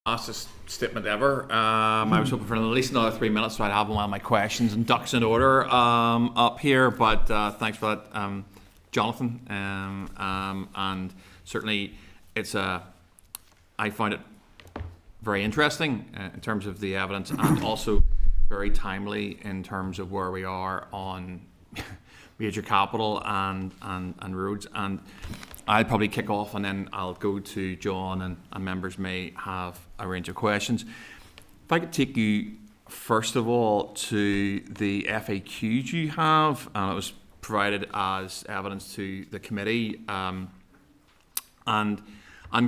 fastest statement ever. I was hoping for at least another 3 minutes so I'd have one of my questions and ducks in order up here, but thanks for that, Jonathan. And certainly I find it very interesting in terms of the evidence, and also very timely in terms of where we are on major capital and roads. And I'll probably kick off and then I'll go to John, and members may have a range of questions. If I could take you first of all to the FAQs you have, and it was provided as evidence to the committee, and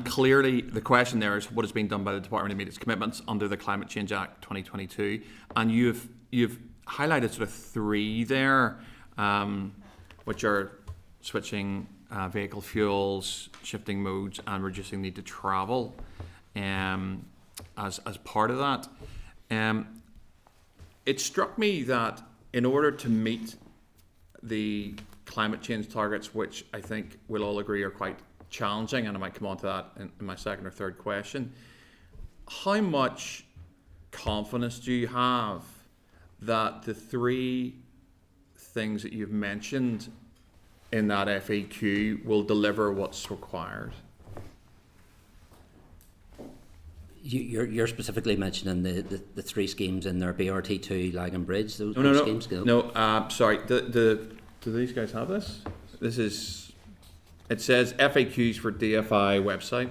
clearly the question there is what has been done by the Department to meet its commitments under the Climate Change Act 2022, and you've highlighted sort of three there, which are switching vehicle fuels, shifting modes, and reducing need to travel as part of that. It struck me that in order to meet the climate change targets, which I think we'll all agree are quite challenging, and I might come on to that in my second or third question, how much confidence do you have that the three things that you've mentioned in that FAQ will deliver what's required? You're specifically mentioning the three schemes in there, BRT2, Lagan Bridge, those schemes? No, sorry. Do these guys have this? It says FAQs for DFI website.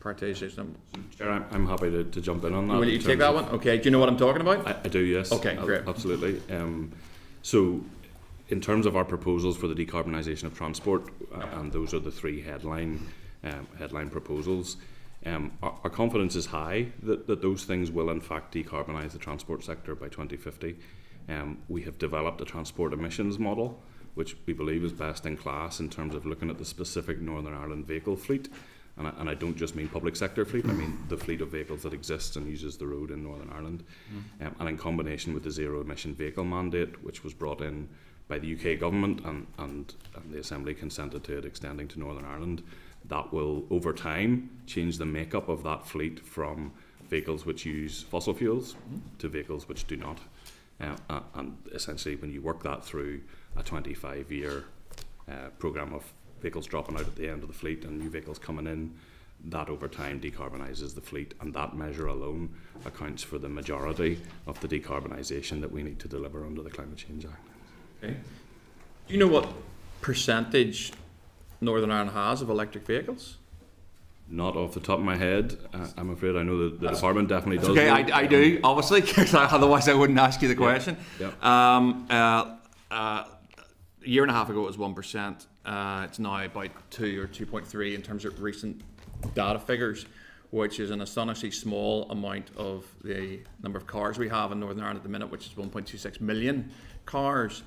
Prioritisation. Chair, I'm happy to jump in on that. Will you take that one? Okay. Do you know what I'm talking about? I do, yes. Okay, great. Absolutely. So, in terms of our proposals for the decarbonisation of transport, and those are the three headline proposals, our confidence is high that those things will in fact decarbonise the transport sector by 2050. We have developed a transport emissions model, which we believe is best in class in terms of looking at the specific Northern Ireland vehicle fleet. And I don't just mean public sector fleet, I mean the fleet of vehicles that exists and uses the road in Northern Ireland. And in combination with the zero emission vehicle mandate, which was brought in by the UK government, and the Assembly consented to it extending to Northern Ireland, that will over time change the makeup of that fleet from vehicles which use fossil fuels to vehicles which do not. And essentially when you work that through a 25-year programme of vehicles dropping out at the end of the fleet and new vehicles coming in, that over time decarbonises the fleet, and that measure alone accounts for the majority of the decarbonisation that we need to deliver under the Climate Change Act. Okay. Do you know what percentage Northern Ireland has of electric vehicles? Not off the top of my head. I'm afraid I know that the department definitely does. Okay, I do, obviously, because otherwise I wouldn't ask you the question. Yep. A year and a half ago it was 1%. It's now about 2 or 2.3 in terms of recent data figures, which is an astonishingly small amount of the number of cars we have in Northern Ireland at the minute, which is 1.26 million cars.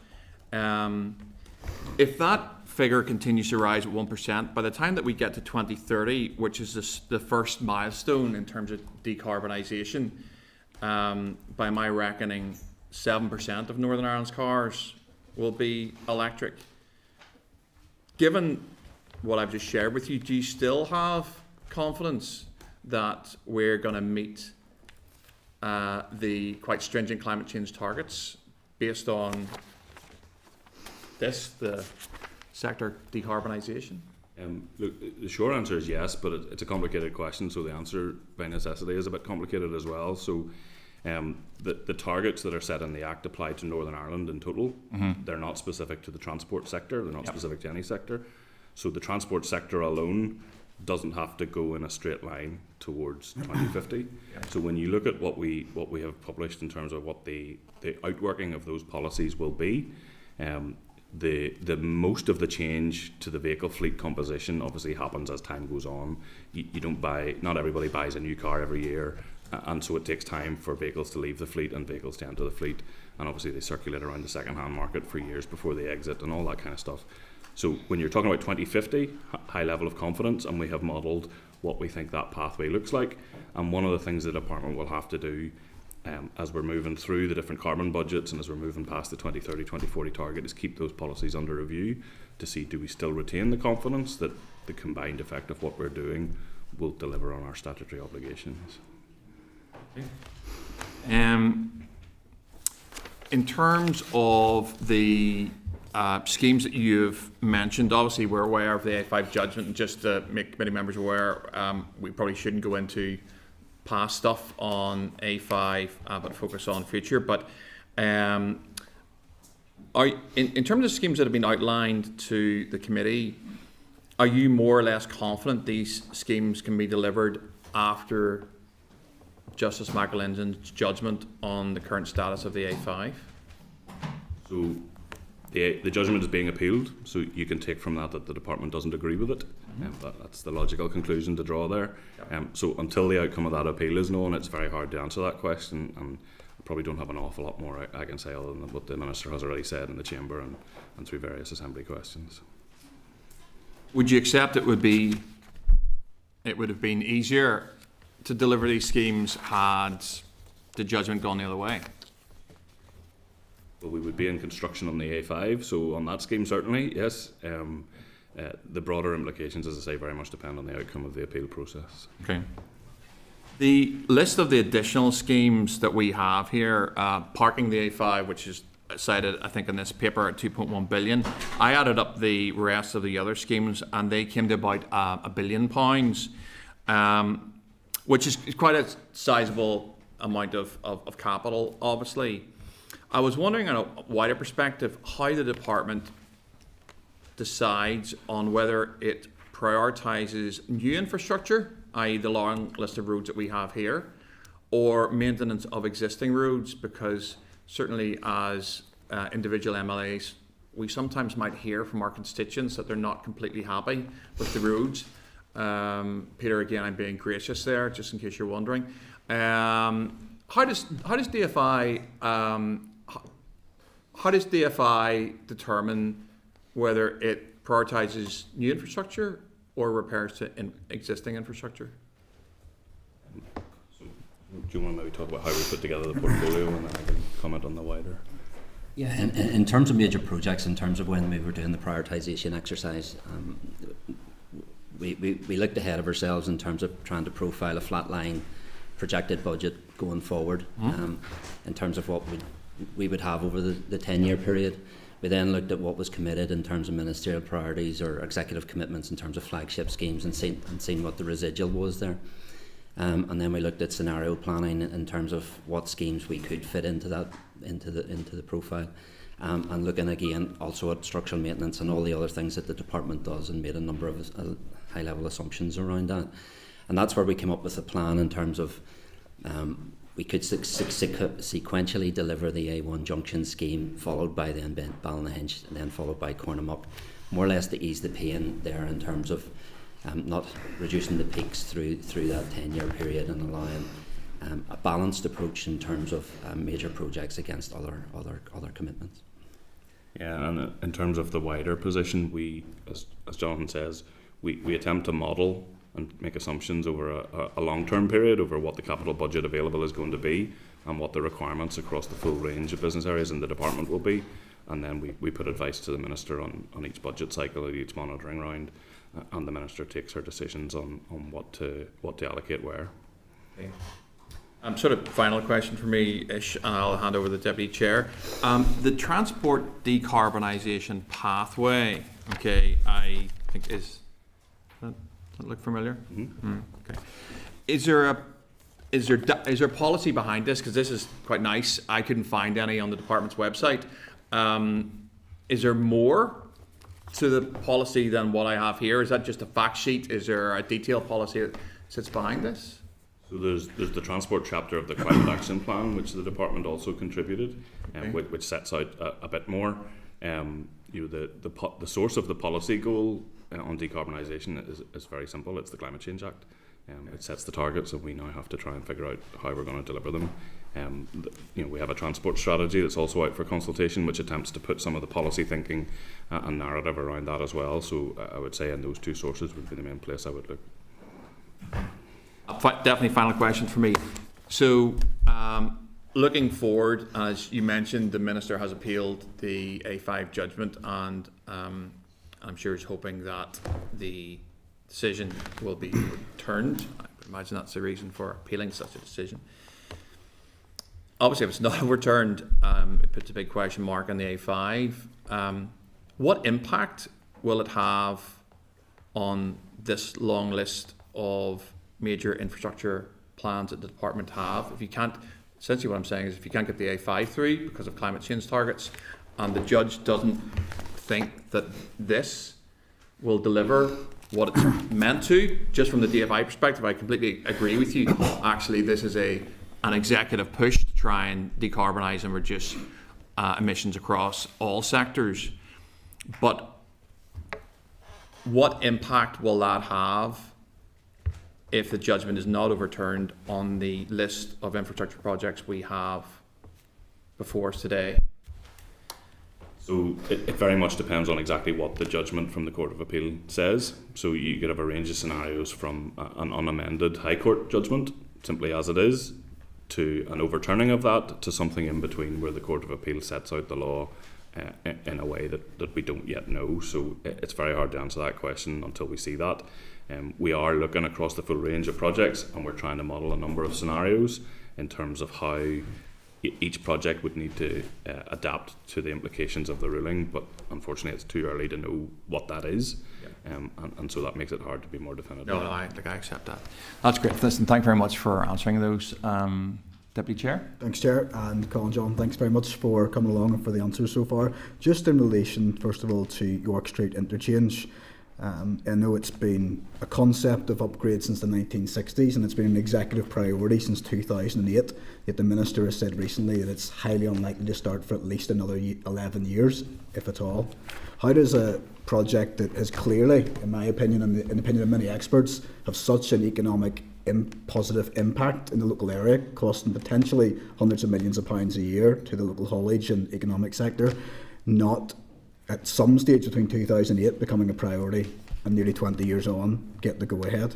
If that figure continues to rise at 1%, by the time that we get to 2030, which is the first milestone in terms of decarbonisation, by my reckoning, 7% of Northern Ireland's cars will be electric. Given what I've just shared with you, do you still have confidence that we're going to meet the quite stringent climate change targets based on the sector decarbonisation? Look, the short answer is yes, but it's a complicated question, so the answer by necessity is a bit complicated as well. So the targets that are set in the Act apply to Northern Ireland in total. They're not specific to the transport sector, they're not specific to any sector. So the transport sector alone doesn't have to go in a straight line towards 2050. So when you look at what we have published in terms of what the outworking of those policies will be, the most of the change to the vehicle fleet composition obviously happens as time goes on. You don't buy, not everybody buys a new car every year, and so it takes time for vehicles to leave the fleet and vehicles to enter the fleet, and obviously they circulate around the second-hand market for years before they exit and all that kind of stuff. So when you're talking about 2050, high level of confidence, and we have modelled what we think that pathway looks like. And one of the things the department will have to do as we're moving through the different carbon budgets and as we're moving past the 2030, 2040 target is keep those policies under review to see, do we still retain the confidence that the combined effect of what we're doing will deliver on our statutory obligations. In terms of the schemes that you've mentioned, obviously we're aware of the A5 judgment, and just to make committee members aware, we probably shouldn't go into past stuff on A5, but focus on future. But in terms of schemes that have been outlined to the committee, are you more or less confident these schemes can be delivered after Justice Michael Lindsay's judgment on the current status of the A5? So the judgment is being appealed, so you can take from that the department doesn't agree with it. That's the logical conclusion to draw there. So until the outcome of that appeal is known, it's very hard to answer that question, and I probably don't have an awful lot more I can say other than what the Minister has already said in the Chamber and through various Assembly questions. Would you accept it would have been easier to deliver these schemes had the judgment gone the other way? Well, we would be in construction on the A5, so on that scheme certainly, yes. The broader implications, as I say, very much depend on the outcome of the appeal process. Okay. The list of the additional schemes that we have here, parking the A5, which is cited, I think, in this paper at 2.1 billion. I added up the rest of the other schemes, and they came to about £1 billion, which is quite a sizable amount of capital, obviously. I was wondering, on a wider perspective, how the department decides on whether it prioritises new infrastructure, i.e. the long list of roads that we have here, or maintenance of existing roads, because certainly as individual MLAs, we sometimes might hear from our constituents that they're not completely happy with the roads. Peter, again, I'm being gracious there, just in case you're wondering. How does DFI determine whether it prioritises new infrastructure or repairs to existing infrastructure? So, do you want to maybe talk about how we put together the portfolio, and then I can comment on the wider? Yeah, in terms of major projects, in terms of when we were doing the prioritisation exercise, we looked ahead of ourselves in terms of trying to profile a flat line projected budget going forward, in terms of what we would have over the 10-year period. We then looked at what was committed in terms of ministerial priorities or executive commitments in terms of flagship schemes, and seen what the residual was there. And then we looked at scenario planning in terms of what schemes we could fit into the profile, and looking again also at structural maintenance and all the other things that the department does, and made a number of high level assumptions around that. And that's where we came up with a plan in terms of we could sequentially deliver the A1 junction scheme, followed by then Ballynahinch, and then followed by Cornamuck, more or less to ease the pain there in terms of not reducing the peaks through that 10-year period, and allowing a balanced approach in terms of major projects against other commitments. Yeah, and in terms of the wider position, we, as Jonathan says, we attempt to model and make assumptions over a long-term period over what the capital budget available is going to be, and what the requirements across the full range of business areas in the department will be. And then we put advice to the Minister on each budget cycle, at each monitoring round, and the Minister takes her decisions on what to allocate where. Okay. Sort of final question for me, Ish, and I'll hand over the Deputy Chair. The transport decarbonisation pathway, okay, I think does that look familiar? Mm-hmm. Okay. Is there policy behind this? Because this is quite nice. I couldn't find any on the department's website. Is there more to the policy than what I have here? Is that just a fact sheet? Is there a detailed policy that sits behind this? So there's the transport chapter of the Climate Action Plan, which the department also contributed, Okay. which sets out a bit more. The source of the policy goal on decarbonisation is very simple. It's the Climate Change Act. It sets the targets, and we now have to try and figure out how we're going to deliver them. We have a transport strategy that's also out for consultation, which attempts to put some of the policy thinking and narrative around that as well. So I would say in those two sources would be the main place I would look. Definitely final question for me. So looking forward, as you mentioned, the Minister has appealed the A5 judgment, and I'm sure he's hoping that the decision will be returned. I would imagine that's the reason for appealing such a decision. Obviously, if it's not overturned, it puts a big question mark on the A5. What impact will it have on this long list of major infrastructure plans that the department have? If you can't, essentially what I'm saying is if you can't get the A5 through because of climate change targets, and the judge doesn't think that this will deliver what it's meant to, just from the DFI perspective, I completely agree with you. Actually, this is an executive push to try and decarbonise and reduce emissions across all sectors. But what impact will that have if the judgment is not overturned on the list of infrastructure projects we have before us today? So it very much depends on exactly what the judgment from the Court of Appeal says. So you could have a range of scenarios from an unamended High Court judgment, simply as it is, to an overturning of that, to something in between where the Court of Appeal sets out the law in a way that we don't yet know. So it's very hard to answer that question until we see that. We are looking across the full range of projects, and we're trying to model a number of scenarios in terms of how each project would need to adapt to the implications of the ruling, but unfortunately it's too early to know what that is. And so that makes it hard to be more definitive. No, I accept that. That's great. Listen, thank you very much for answering those, Deputy Chair. Thanks, Chair, and Colin John, thanks very much for coming along and for the answers so far. Just in relation, first of all, to York Street interchange, I know it's been a concept of upgrade since the 1960s, and it's been an executive priority since 2008, yet the Minister has said recently that it's highly unlikely to start for at least another 11 years, if at all. How does a project that has clearly, in my opinion and in the opinion of many experts, have such an economic positive impact in the local area, costing potentially hundreds of millions of pounds a year to the local haulage and economic sector, not at some stage between 2008 becoming a priority and nearly 20 years on get the go-ahead?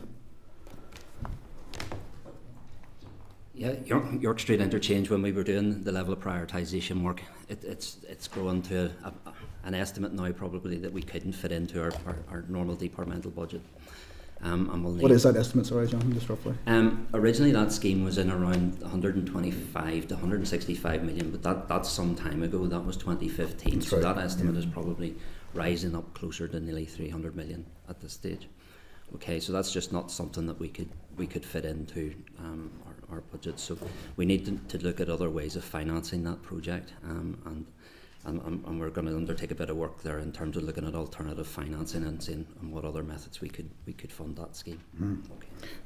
Yeah, York Street interchange, when we were doing the level of prioritisation work, it's grown to an estimate now probably that we couldn't fit into our normal departmental budget. And we'll what is that estimate, sorry, Jonathan, just roughly? Originally that scheme was in around 125 to 165 million, but that's some time ago. That was 2015. That's so right. That estimate is probably rising up closer to nearly 300 million at this stage. Okay, so that's just not something that we could fit into our budget. So we need to look at other ways of financing that project, and we're going to undertake a bit of work there in terms of looking at alternative financing and seeing what other methods we could fund that scheme.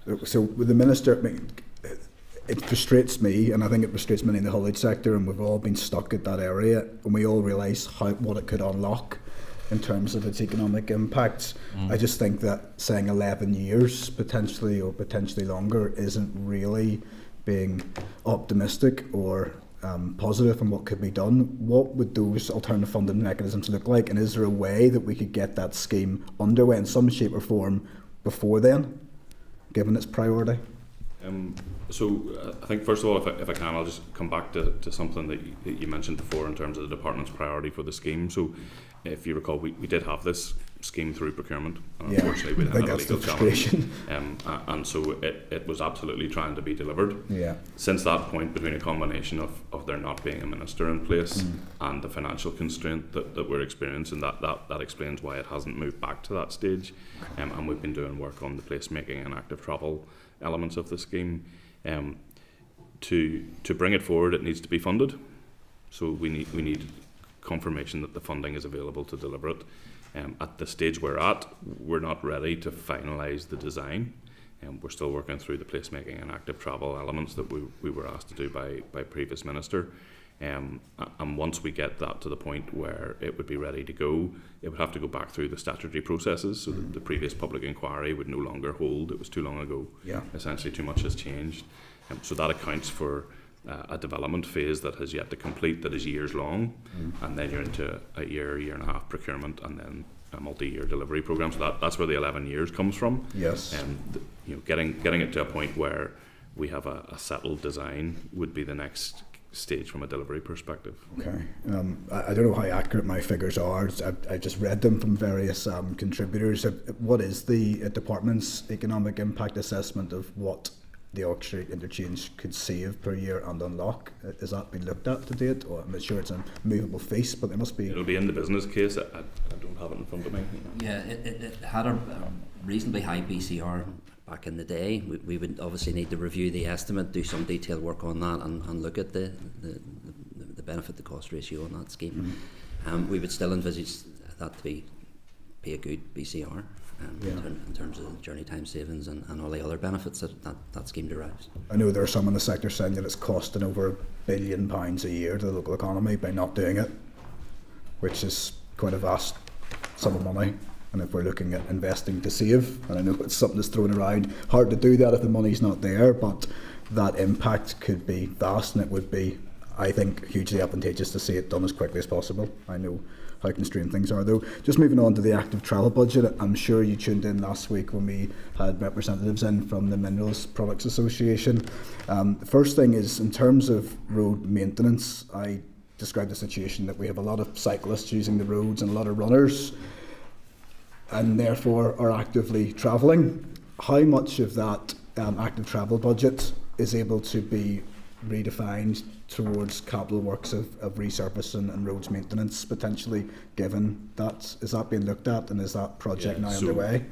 Okay. So with the Minister, it frustrates me, and I think it frustrates many in the haulage sector, and we've all been stuck at that area, and we all realise what it could unlock in terms of its economic impacts. I just think that saying 11 years potentially or potentially longer isn't really being optimistic or positive on what could be done. What would those alternative funding mechanisms look like, and is there a way that we could get that scheme underway in some shape or form before then, given its priority? So I think first of all, if I can, I'll just come back to something that you mentioned before in terms of the department's priority for the scheme. So if you recall, we did have this scheme through procurement, and unfortunately we didn't have a legal challenge. And so it was absolutely trying to be delivered. Yeah. Since that point, between a combination of there not being a minister in place and the financial constraint that we're experiencing, that explains why it hasn't moved back to that stage. And we've been doing work on the placemaking and active travel elements of the scheme. To bring it forward, it needs to be funded. So we need confirmation that the funding is available to deliver it. At the stage we're at, we're not ready to finalise the design. We're still working through the placemaking and active travel elements that we were asked to do by previous minister. And once we get that to the point where it would be ready to go, it would have to go back through the statutory processes, so that the previous public inquiry would no longer hold. It was too long ago. Yeah. Essentially too much has changed. So that accounts for a development phase that has yet to complete, that is years long, and then you're into a year and a half procurement, and then a multi-year delivery program. So that's where the 11 years comes from. Yes. And getting it to a point where we have a settled design would be the next stage from a delivery perspective. Okay. I don't know how accurate my figures are. I just read them from various contributors. What is the department's economic impact assessment of what the York Street interchange could save per year and unlock? Has that been looked at to date? Or I'm sure it's a movable feast, but there must be. It'll be in the business case. I don't have it in front of me. Yeah, it had a reasonably high BCR back in the day. We would obviously need to review the estimate, do some detailed work on that, and look at the benefit to cost ratio on that scheme. We would still envisage that to be a good BCR in terms of journey time savings and all the other benefits that scheme derives. I know there are some in the sector saying that it's costing over £1 billion a year to the local economy by not doing it, which is quite a vast sum of money. And if we're looking at investing to save, and I know it's something that's thrown around, hard to do that if the money's not there, but that impact could be vast, and it would be, I think, hugely advantageous to see it done as quickly as possible. I know how constrained things are, though. Just moving on to the active travel budget, I'm sure you tuned in last week when we had representatives in from the Minerals Products Association. The first thing is, in terms of road maintenance, I described the situation that we have a lot of cyclists using the roads and a lot of runners, and therefore are actively travelling. How much of that active travel budget is able to be redefined towards capital works of resurfacing and roads maintenance, potentially, given that? Is that being looked at, and is that project now underway?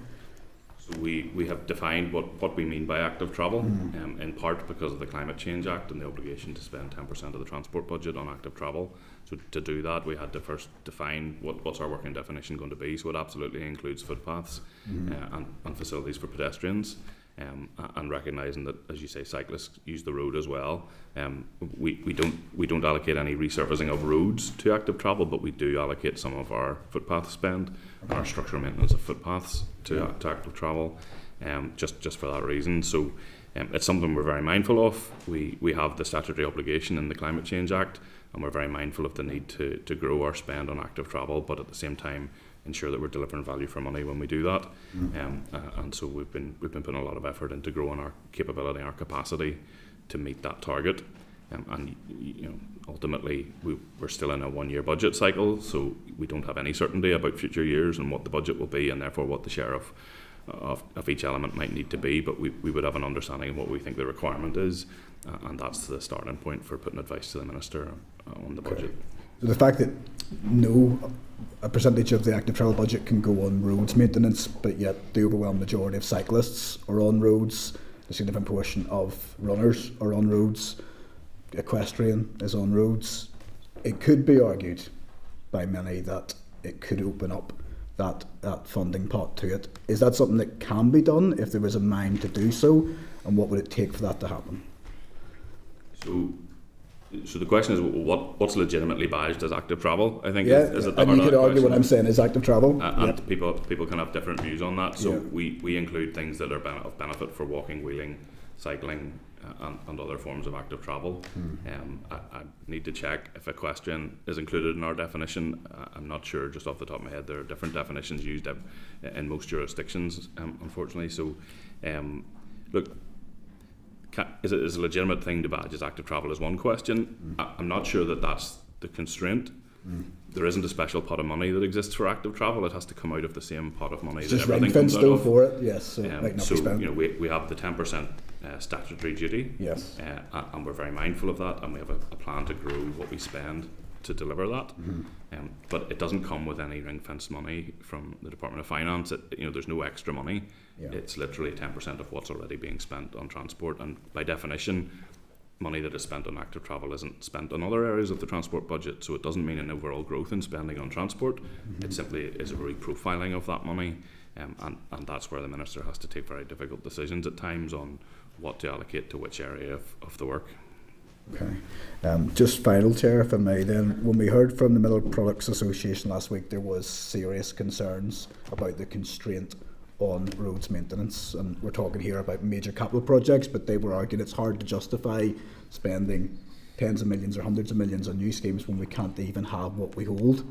So we have defined what we mean by active travel, in part because of the Climate Change Act and the obligation to spend 10% of the transport budget on active travel. So to do that, we had to first define what's our working definition going to be. So it absolutely includes footpaths and facilities for pedestrians, and recognising that, as you say, cyclists use the road as well. We don't allocate any resurfacing of roads to active travel, but we do allocate some of our footpath spend and our structural maintenance of footpaths to active travel, just for that reason. So it's something we're very mindful of. We have the statutory obligation in the Climate Change Act, and we're very mindful of the need to grow our spend on active travel, but at the same time ensure that we're delivering value for money when we do that. And so we've been putting a lot of effort into growing our capability, our capacity to meet that target. And ultimately we're still in a 1-year budget cycle, so we don't have any certainty about future years and what the budget will be, and therefore what the share of each element might need to be, but we would have an understanding of what we think the requirement is, and that's the starting point for putting advice to the Minister on the budget. So the fact that a percentage of the active travel budget can go on roads maintenance, but yet the overwhelming majority of cyclists are on roads, a significant portion of runners are on roads, equestrian is on roads, it could be argued by many that it could open up that funding pot to it. Is that something that can be done if there was a mind to do so, and what would it take for that to happen? So the question is, what's legitimately badged as active travel? I think is at the and heart you could of that argue question. what I'm saying is active travel. And people can have different views on that. So we include things that are of benefit for walking, wheeling, cycling, and other forms of active travel. I need to check if equestrian is included in our definition. I'm not sure, just off the top of my head. There are different definitions used in most jurisdictions, unfortunately. So, look, is it a legitimate thing to badge as active travel is one question. I'm not sure that that's the constraint. There isn't a special pot of money that exists for active travel. It has to come out of the same pot of money that everything comes out of. For it, yes. So, it might not be spent. We have the 10% statutory duty, yes, and we're very mindful of that, and we have a plan to grow what we spend to deliver that. But it doesn't come with any ring-fenced money from the Department of Finance. There's no extra money. It's literally 10% of what's already being spent on transport, and by definition, money that is spent on active travel isn't spent on other areas of the transport budget, so it doesn't mean an overall growth in spending on transport. It simply is a reprofiling of that money, and that's where the Minister has to take very difficult decisions at times on what to allocate to which area of the work. Okay. Just final, Chair, if I may then. When we heard from the Mineral Products Association last week, there was serious concerns about the constraint on roads maintenance, and we're talking here about major capital projects, but they were arguing it's hard to justify spending tens of millions or hundreds of millions on new schemes when we can't even have what we hold.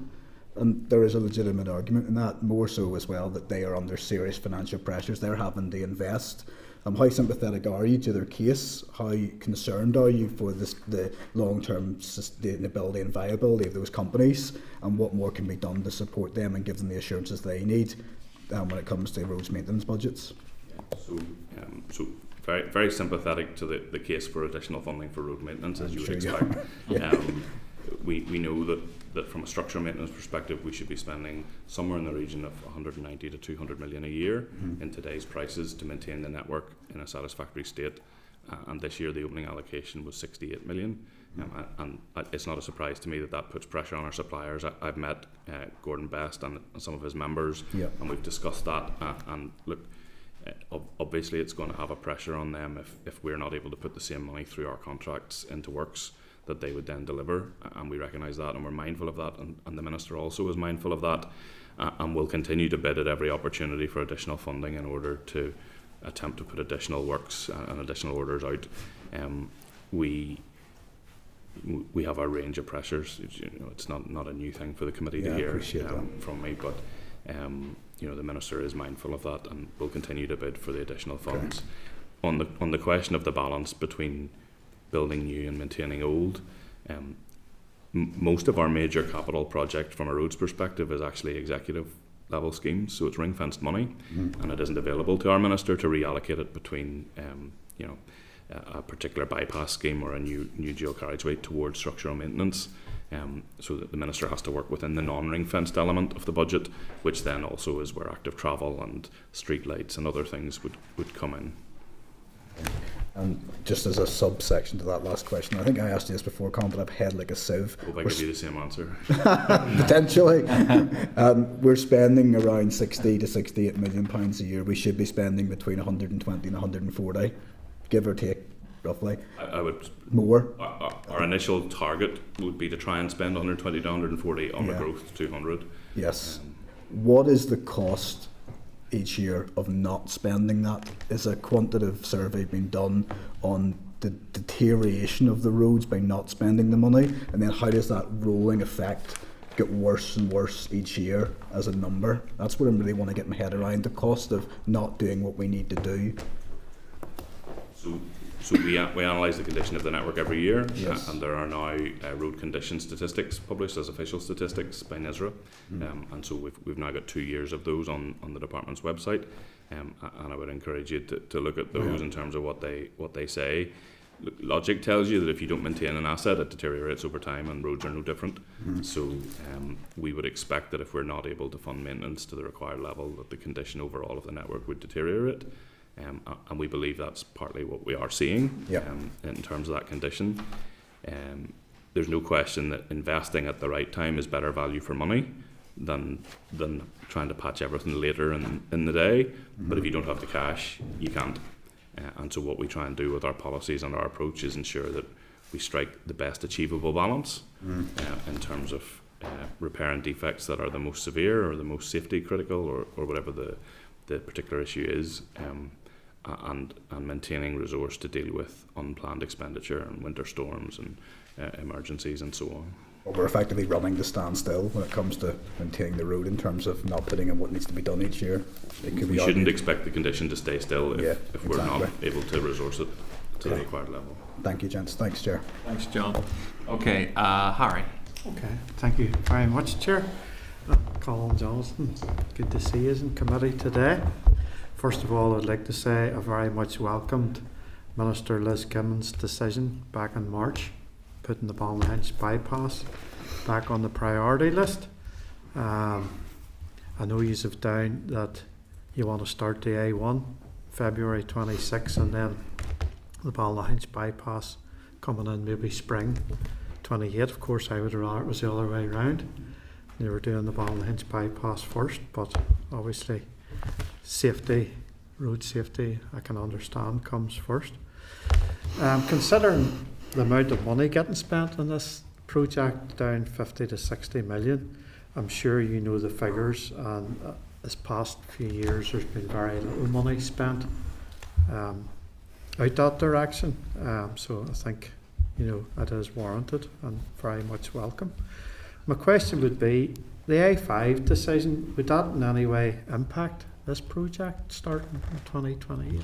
And there is a legitimate argument in that, more so as well that they are under serious financial pressures. They're having to invest How sympathetic are you to their case? How concerned are you for the long-term sustainability and viability of those companies? And what more can be done to support them and give them the assurances they need when it comes to roads maintenance budgets? So very, very sympathetic to the case for additional funding for road maintenance, as you would expect. We know that from a structural maintenance perspective, we should be spending somewhere in the region of 190 to 200 million a year in today's prices to maintain the network in a satisfactory state. And this year, the opening allocation was 68 million. And it's not a surprise to me that puts pressure on our suppliers. I've met Gordon Best and some of his members, and we've discussed that. And look, obviously it's going to have a pressure on them if we're not able to put the same money through our contracts into works that they would then deliver, and we recognise that, and we're mindful of that, and the Minister also is mindful of that, and will continue to bid at every opportunity for additional funding in order to attempt to put additional works and additional orders out. We have a range of pressures. It's not a new thing for the committee to hear from me, but the Minister is mindful of that and will continue to bid for the additional funds. Okay. On the question of the balance between building new and maintaining old, most of our major capital project from a roads perspective is actually executive level schemes, so it's ring-fenced money, and it isn't available to our Minister to reallocate it between a particular bypass scheme or a new dual carriageway towards structural maintenance. So that the Minister has to work within the non-ring-fenced element of the budget, which then also is where active travel and street lights and other things would come in. And just as a subsection to that last question, I think I asked you this before, Colin, but I've head like a sieve. Hope I give you the same answer. Potentially. We're spending around 60 to 68 million pounds a year. We should be spending between 120 and 140, give or take, roughly. I would more. Our initial target would be to try and spend 120 to 140 on the growth to 200. Yes. What is the cost each year of not spending that? Is a quantitative survey being done on the deterioration of the roads by not spending the money? And then how does that rolling effect get worse and worse each year as a number? That's what I really want to get my head around, the cost of not doing what we need to do. So we analyse the condition of the network every year, yes. And there are now road condition statistics published as official statistics by NISRA, and so we've now got 2 years of those on the department's website, and I would encourage you to look at those in terms of what they say. Logic tells you that if you don't maintain an asset, it deteriorates over time, and roads are no different. So we would expect that if we're not able to fund maintenance to the required level, that the condition overall of the network would deteriorate. And we believe that's partly what we are seeing in terms of that condition. There's no question that investing at the right time is better value for money than trying to patch everything later in the day. But if you don't have the cash, you can't. And so what we try and do with our policies and our approach is ensure that we strike the best achievable balance in terms of repairing defects that are the most severe or the most safety critical or whatever the particular issue is. And maintaining resource to deal with unplanned expenditure and winter storms and emergencies and so on. Well, we're effectively running to stand still when it comes to maintaining the road in terms of not putting in what needs to be done each year. We shouldn't expect the condition to stay still if we're not able to resource it to the required level. Thank you, gents. Thanks, Chair. Thanks, John. Okay, Harry. Okay, thank you very much, Chair. Colin Johnson, good to see you in committee today. First of all, I'd like to say I very much welcomed Minister Liz Kimmon's decision back in March, putting the Ballinhinch bypass back on the priority list. I know you have down that you want to start the A1 February 26 and then the Ballinhinch bypass coming in maybe spring 28. Of course, I would have rather it was the other way around. They were doing the Ballinhinch bypass first, but obviously safety, road safety, I can understand comes first. Considering the amount of money getting spent on this project, down 50 to 60 million, I'm sure you know the figures, and this past few years there's been very little money spent out that direction, so I think it is warranted and very much welcome. My question would be, the A5 decision, would that in any way impact this project starting in 2028?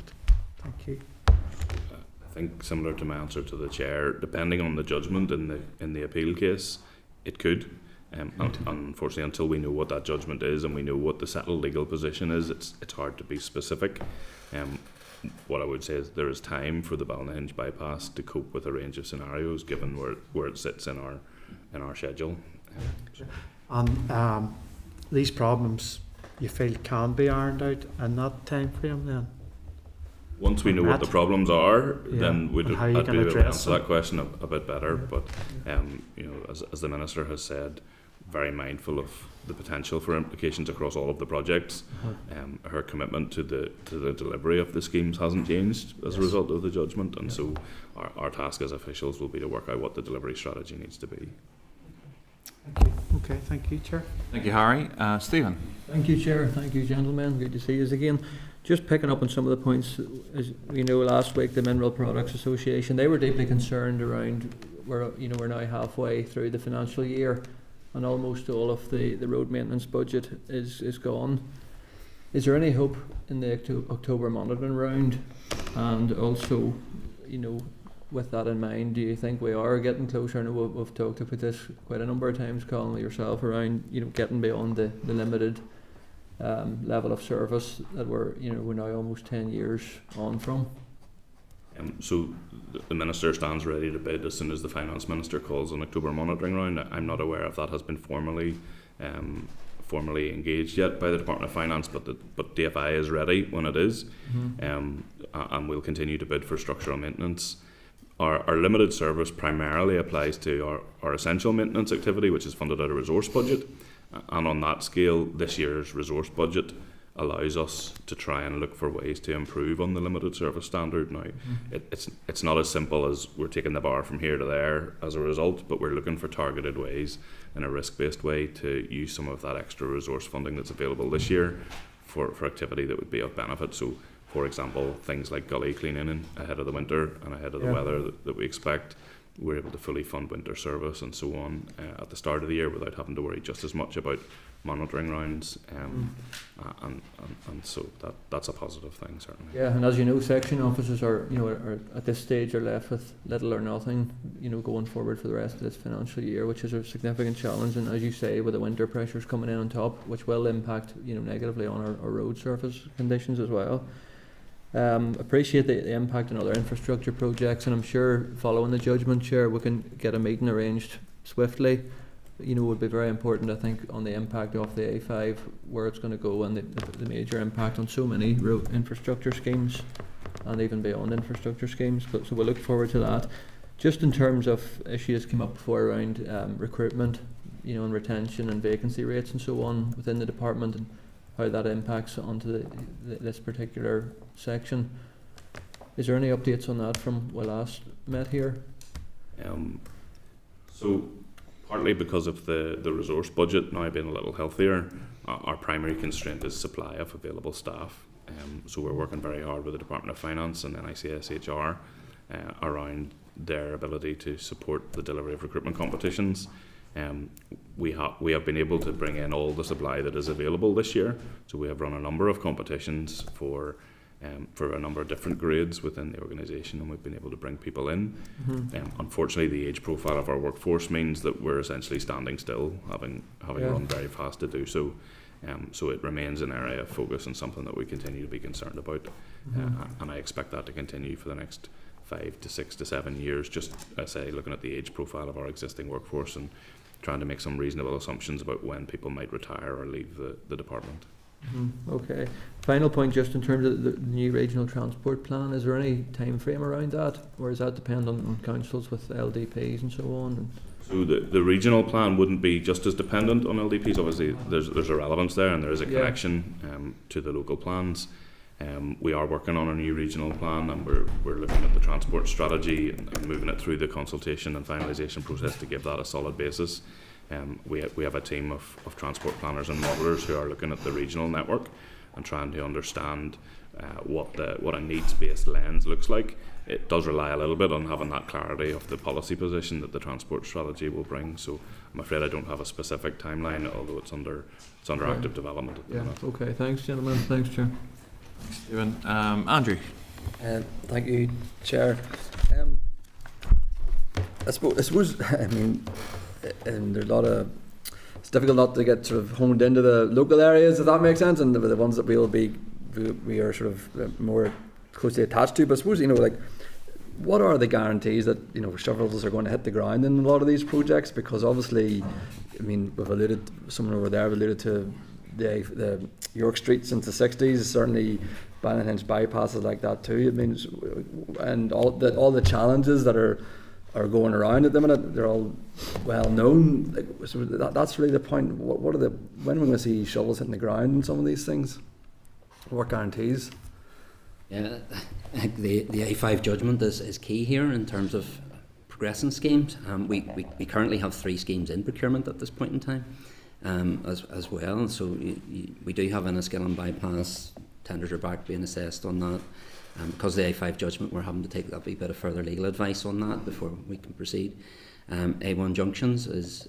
Thank you. I think similar to my answer to the chair, depending on the judgment in the appeal case, it could. Unfortunately, until we know what that judgment is and we know what the settled legal position is, it's hard to be specific. What I would say is there is time for the Ballynahinch bypass to cope with a range of scenarios, given where it sits in our schedule. And these problems you feel can be ironed out in that time frame then? Once we know what the problems are, then I'd be able to answer that question a bit better. But as the Minister has said, very mindful of the potential for implications across all of the projects. Her commitment to the delivery of the schemes hasn't changed as a result of the judgment, and so our task as officials will be to work out what the delivery strategy needs to be. Thank you. Okay, thank you, Chair. Thank you, Harry. Stephen. Thank you, Chair. Thank you, gentlemen. Good to see you again. Just picking up on some of the points, as we know, last week the Mineral Products Association, they were deeply concerned around we're now halfway through the financial year, and almost all of the road maintenance budget is gone. Is there any hope in the October monitoring round? And also, with that in mind, do you think we are getting closer? I know we've talked about this quite a number of times, Colin, with yourself, around getting beyond the limited level of service that we're now almost 10 years on from. So the Minister stands ready to bid as soon as the Finance Minister calls an October monitoring round. I'm not aware if that has been formally engaged yet by the Department of Finance, but DFI is ready when it is. And we'll continue to bid for structural maintenance. Our limited service primarily applies to our essential maintenance activity, which is funded out of resource budget. And on that scale, this year's resource budget allows us to try and look for ways to improve on the limited service standard. Now, it's not as simple as we're taking the bar from here to there as a result, but we're looking for targeted ways in a risk-based way to use some of that extra resource funding that's available this year for activity that would be of benefit. So, for example, things like gully cleaning ahead of the winter and ahead of the weather that we expect. We're able to fully fund winter service and so on at the start of the year without having to worry just as much about monitoring rounds, and so that's a positive thing, certainly. Yeah, and as you know, section officers are at this stage are left with little or nothing, going forward for the rest of this financial year, which is a significant challenge. And as you say, with the winter pressures coming in on top, which will impact negatively on our road surface conditions as well. Appreciate the impact on other infrastructure projects, and I'm sure following the judgment, Chair, we can get a meeting arranged swiftly. Would be very important, I think, on the impact of the A5, where it's going to go, and the major impact on so many road infrastructure schemes and even beyond infrastructure schemes. So we'll look forward to that. Just in terms of issues came up before around recruitment, and retention and vacancy rates and so on within the department, and how that impacts onto this particular section. Is there any updates on that from when last met here? So partly because of the resource budget now being a little healthier, our primary constraint is supply of available staff. So we're working very hard with the Department of Finance and NICSHR around their ability to support the delivery of recruitment competitions. We have been able to bring in all the supply that is available this year. So we have run a number of competitions for a number of different grades within the organisation, and we've been able to bring people in. Unfortunately, the age profile of our workforce means that we're essentially standing still, having run very fast to do so. So it remains an area of focus and something that we continue to be concerned about. And I expect that to continue for the next 5 to 6 to 7 years, just, I say, looking at the age profile of our existing workforce and trying to make some reasonable assumptions about when people might retire or leave the department. Okay. Final point, just in terms of the new regional transport plan, is there any time frame around that, or does that depend on councils with LDPs and so on? So the regional plan wouldn't be just as dependent on LDPs. Obviously, there's a relevance there, and there is a connection to the local plans. We are working on a new regional plan, and we're looking at the transport strategy and moving it through the consultation and finalisation process to give that a solid basis. We have a team of transport planners and modellers who are looking at the regional network and trying to understand what a needs-based lens looks like. It does rely a little bit on having that clarity of the policy position that the transport strategy will bring. So I'm afraid I don't have a specific timeline, although it's under active development at the minute. Okay, thanks, gentlemen. Thanks, Chair. Thanks, Stephen. Andrew. Thank you, Chair. I suppose, I mean, and there's a lot of, it's difficult not to get sort of honed into the local areas, if that makes sense, and the ones that we are sort of more closely attached to. But I suppose, like, what are the guarantees that, shovels are going to hit the ground in a lot of these projects? Because obviously, I mean, someone over there alluded to the York Street since the 60s, certainly Bannon bypasses like that too. It means, and all the challenges that are going around at the minute, they're all well known. Like, so that's really the point. When are we going to see shovels hitting the ground in some of these things? What guarantees? Yeah, I think the A5 judgment is key here in terms of progressing schemes. We currently have 3 schemes in procurement at this point in time, as well. So we do have Enniskillen bypass. Tenders are back being assessed on that. Because of the A5 judgment, we're having to take that wee bit of further legal advice on that before we can proceed. A1 Junctions is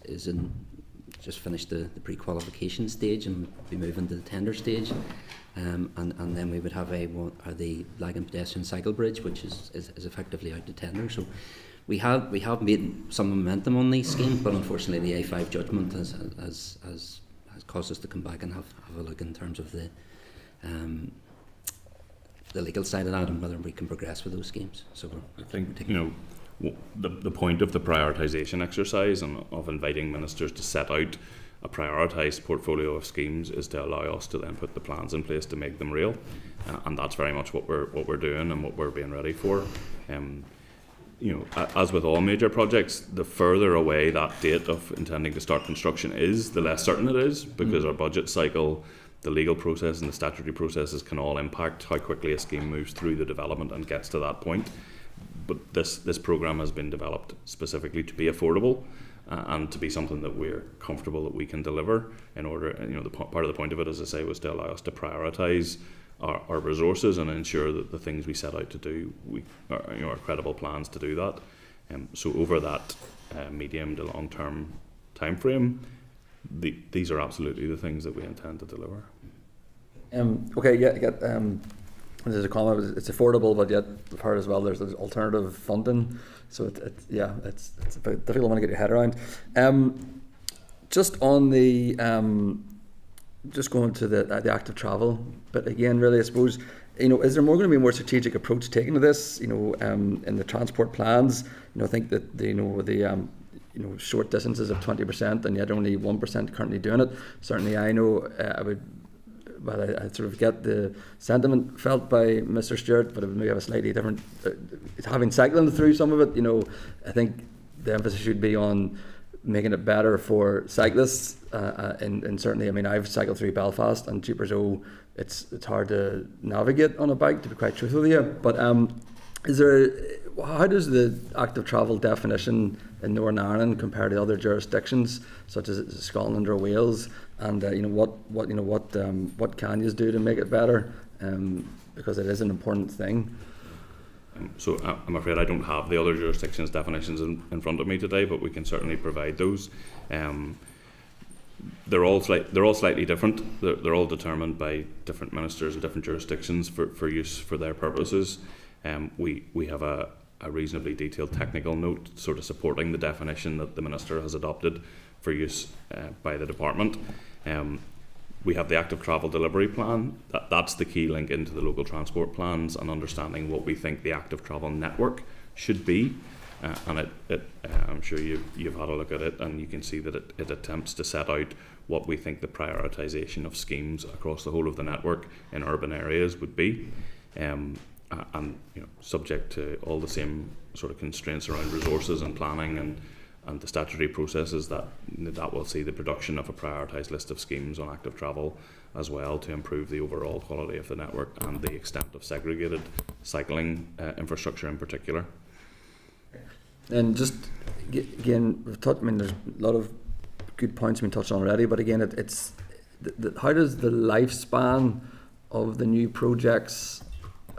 just finished the pre-qualification stage and be moving to the tender stage. And then we would have the Lagan Pedestrian Cycle Bridge, which is effectively out to tender. So we have made some momentum on these schemes, but unfortunately the A5 judgment has caused us to come back and have a look in terms of the legal side of that and whether we can progress with those schemes. So I think the point of the prioritisation exercise and of inviting ministers to set out a prioritised portfolio of schemes is to allow us to then put the plans in place to make them real, and that's very much what we're doing and what we're being ready for. As with all major projects, the further away that date of intending to start construction is, the less certain it is, because our budget cycle, the legal process and the statutory processes can all impact how quickly a scheme moves through the development and gets to that point. But this programme has been developed specifically to be affordable and to be something that we're comfortable that we can deliver. In order, part of the point of it, as I say, was to allow us to prioritise our resources and ensure that the things we set out to do, are credible plans to do that. So over that medium to long term time frame, these are absolutely the things that we intend to deliver. Okay, yeah. There's a comment. It's affordable, but yet I've heard as well there's alternative funding. So it's a bit difficult one to get your head around. Just on the just going to the active travel, but again, really, I suppose, is there going to be a more strategic approach taken to this? In the transport plans, I think that the short distances of 20% and yet only 1% currently doing it. Certainly, I know I sort of get the sentiment felt by Mr. Stewart, but it may have a slightly different. Having cycling through some of it, I think the emphasis should be on making it better for cyclists. And certainly, I mean, I've cycled through Belfast and Jeepers O. It's hard to navigate on a bike, to be quite truthful with you. But how does the active travel definition in Northern Ireland compare to other jurisdictions such as Scotland or Wales? And what can you do to make it better? Because it is an important thing. So I'm afraid I don't have the other jurisdictions' definitions in front of me today, but we can certainly provide those. They're all slightly different. They're all determined by different ministers and different jurisdictions for use for their purposes. We have a reasonably detailed technical note sort of supporting the definition that the minister has adopted for use by the department. We have the active travel delivery plan. That's the key link into the local transport plans and understanding what we think the active travel network should be. And I'm sure you've had a look at it, and you can see that it attempts to set out what we think the prioritisation of schemes across the whole of the network in urban areas would be. And subject to all the same sort of constraints around resources and planning and the statutory processes that will see the production of a prioritised list of schemes on active travel as well to improve the overall quality of the network and the extent of segregated cycling infrastructure in particular. And just again, there's a lot of good points been touched on already, but again, it's how does the lifespan of the new projects?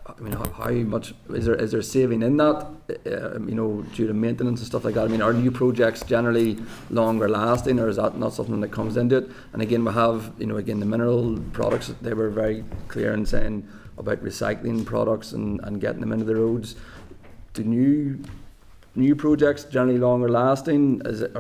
I mean, how much is there saving in that? Due to maintenance and stuff like that. I mean, are new projects generally longer lasting, or is that not something that comes into it? And again, we have the mineral products. They were very clear in saying about recycling products and getting them into the roads. Do new projects generally longer lasting? Is it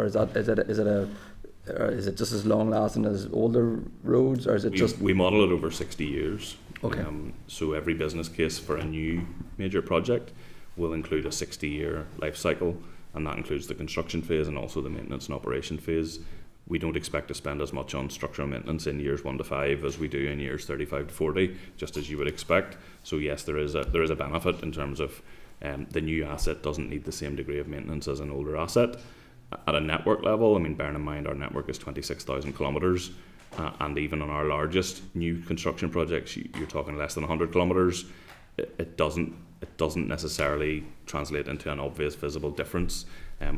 just as long lasting as older roads, or is it we model it over 60 years? Okay. So every business case for a new major project will include a 60-year life cycle, and that includes the construction phase and also the maintenance and operation phase. We don't expect to spend as much on structural maintenance in years 1 to 5 as we do in years 35 to 40, just as you would expect. So yes, there is a benefit in terms of the new asset doesn't need the same degree of maintenance as an older asset. At a network level, I mean, bearing in mind our network is 26,000 kilometres, and even on our largest new construction projects, you're talking less than 100 kilometres. It doesn't necessarily translate into an obvious visible difference,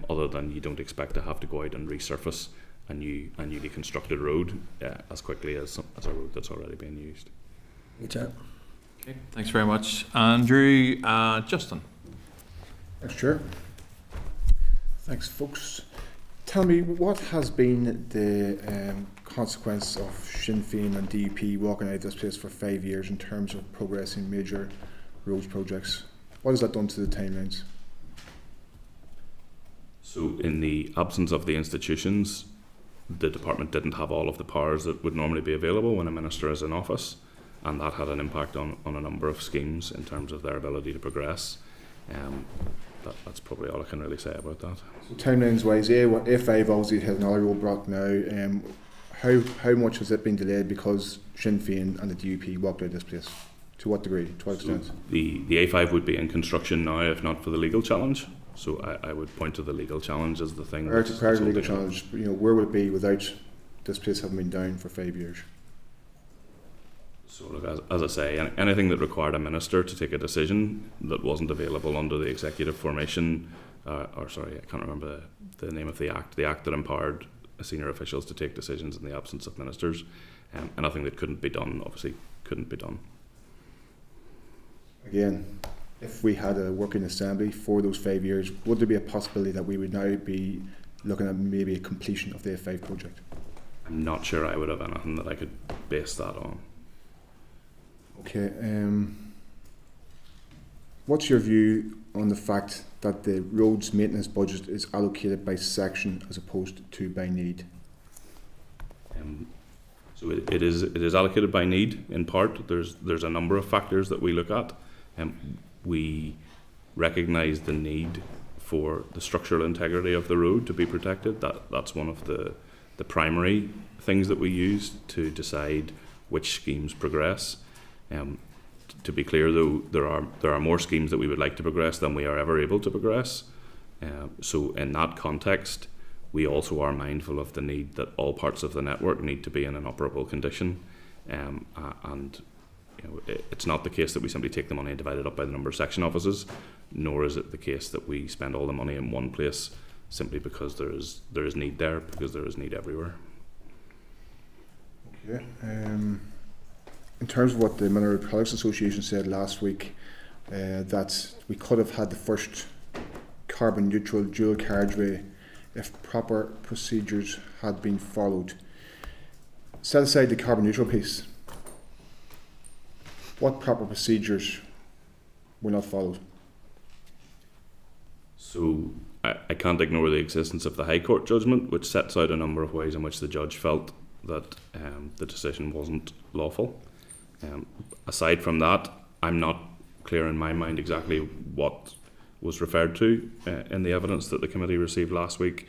other than you don't expect to have to go out and resurface a newly constructed road as quickly as a road that's already being used. Okay, thanks very much, Andrew. Justin. Thanks, Chair. Thanks, folks. Tell me, what has been the consequence of Sinn Féin and DUP walking out of this place for 5 years in terms of progressing major roads projects? What has that done to the timelines? So in the absence of the institutions, the department didn't have all of the powers that would normally be available when a minister is in office, and that had an impact on a number of schemes in terms of their ability to progress. That's probably all I can really say about that. So timelines wise, A5 obviously has another road block now. How much has it been delayed because Sinn Féin and the DUP walked out of this place? To what degree? To what extent? The A5 would be in construction now if not for the legal challenge. So I would point to the legal challenge as the thing. Prior to the legal challenge, where would it be without this place having been down for 5 years? So look, as I say, anything that required a minister to take a decision that wasn't available under the executive formation, I can't remember the name of the act that empowered senior officials to take decisions in the absence of ministers. Anything that couldn't be done, obviously, couldn't be done. Again, if we had a working assembly for those 5 years, would there be a possibility that we would now be looking at maybe a completion of the A5 project? I'm not sure I would have anything that I could base that on. Okay, what's your view on the fact that the roads maintenance budget is allocated by section as opposed to by need? So it is allocated by need in part. There's a number of factors that we look at. We recognise the need for the structural integrity of the road to be protected. That's one of the primary things that we use to decide which schemes progress. To be clear, though, there are more schemes that we would like to progress than we are ever able to progress. So in that context, we also are mindful of the need that all parts of the network need to be in an operable condition. And it's not the case that we simply take the money and divide it up by the number of section offices, nor is it the case that we spend all the money in one place simply because there is need there, because there is need everywhere. Okay. In terms of what the Mineral Products Association said last week, that we could have had the first carbon neutral dual carriageway if proper procedures had been followed. Set aside the carbon neutral piece. What proper procedures were not followed? So I can't ignore the existence of the High Court judgment, which sets out a number of ways in which the judge felt that the decision wasn't lawful. Aside from that, I'm not clear in my mind exactly what was referred to in the evidence that the committee received last week.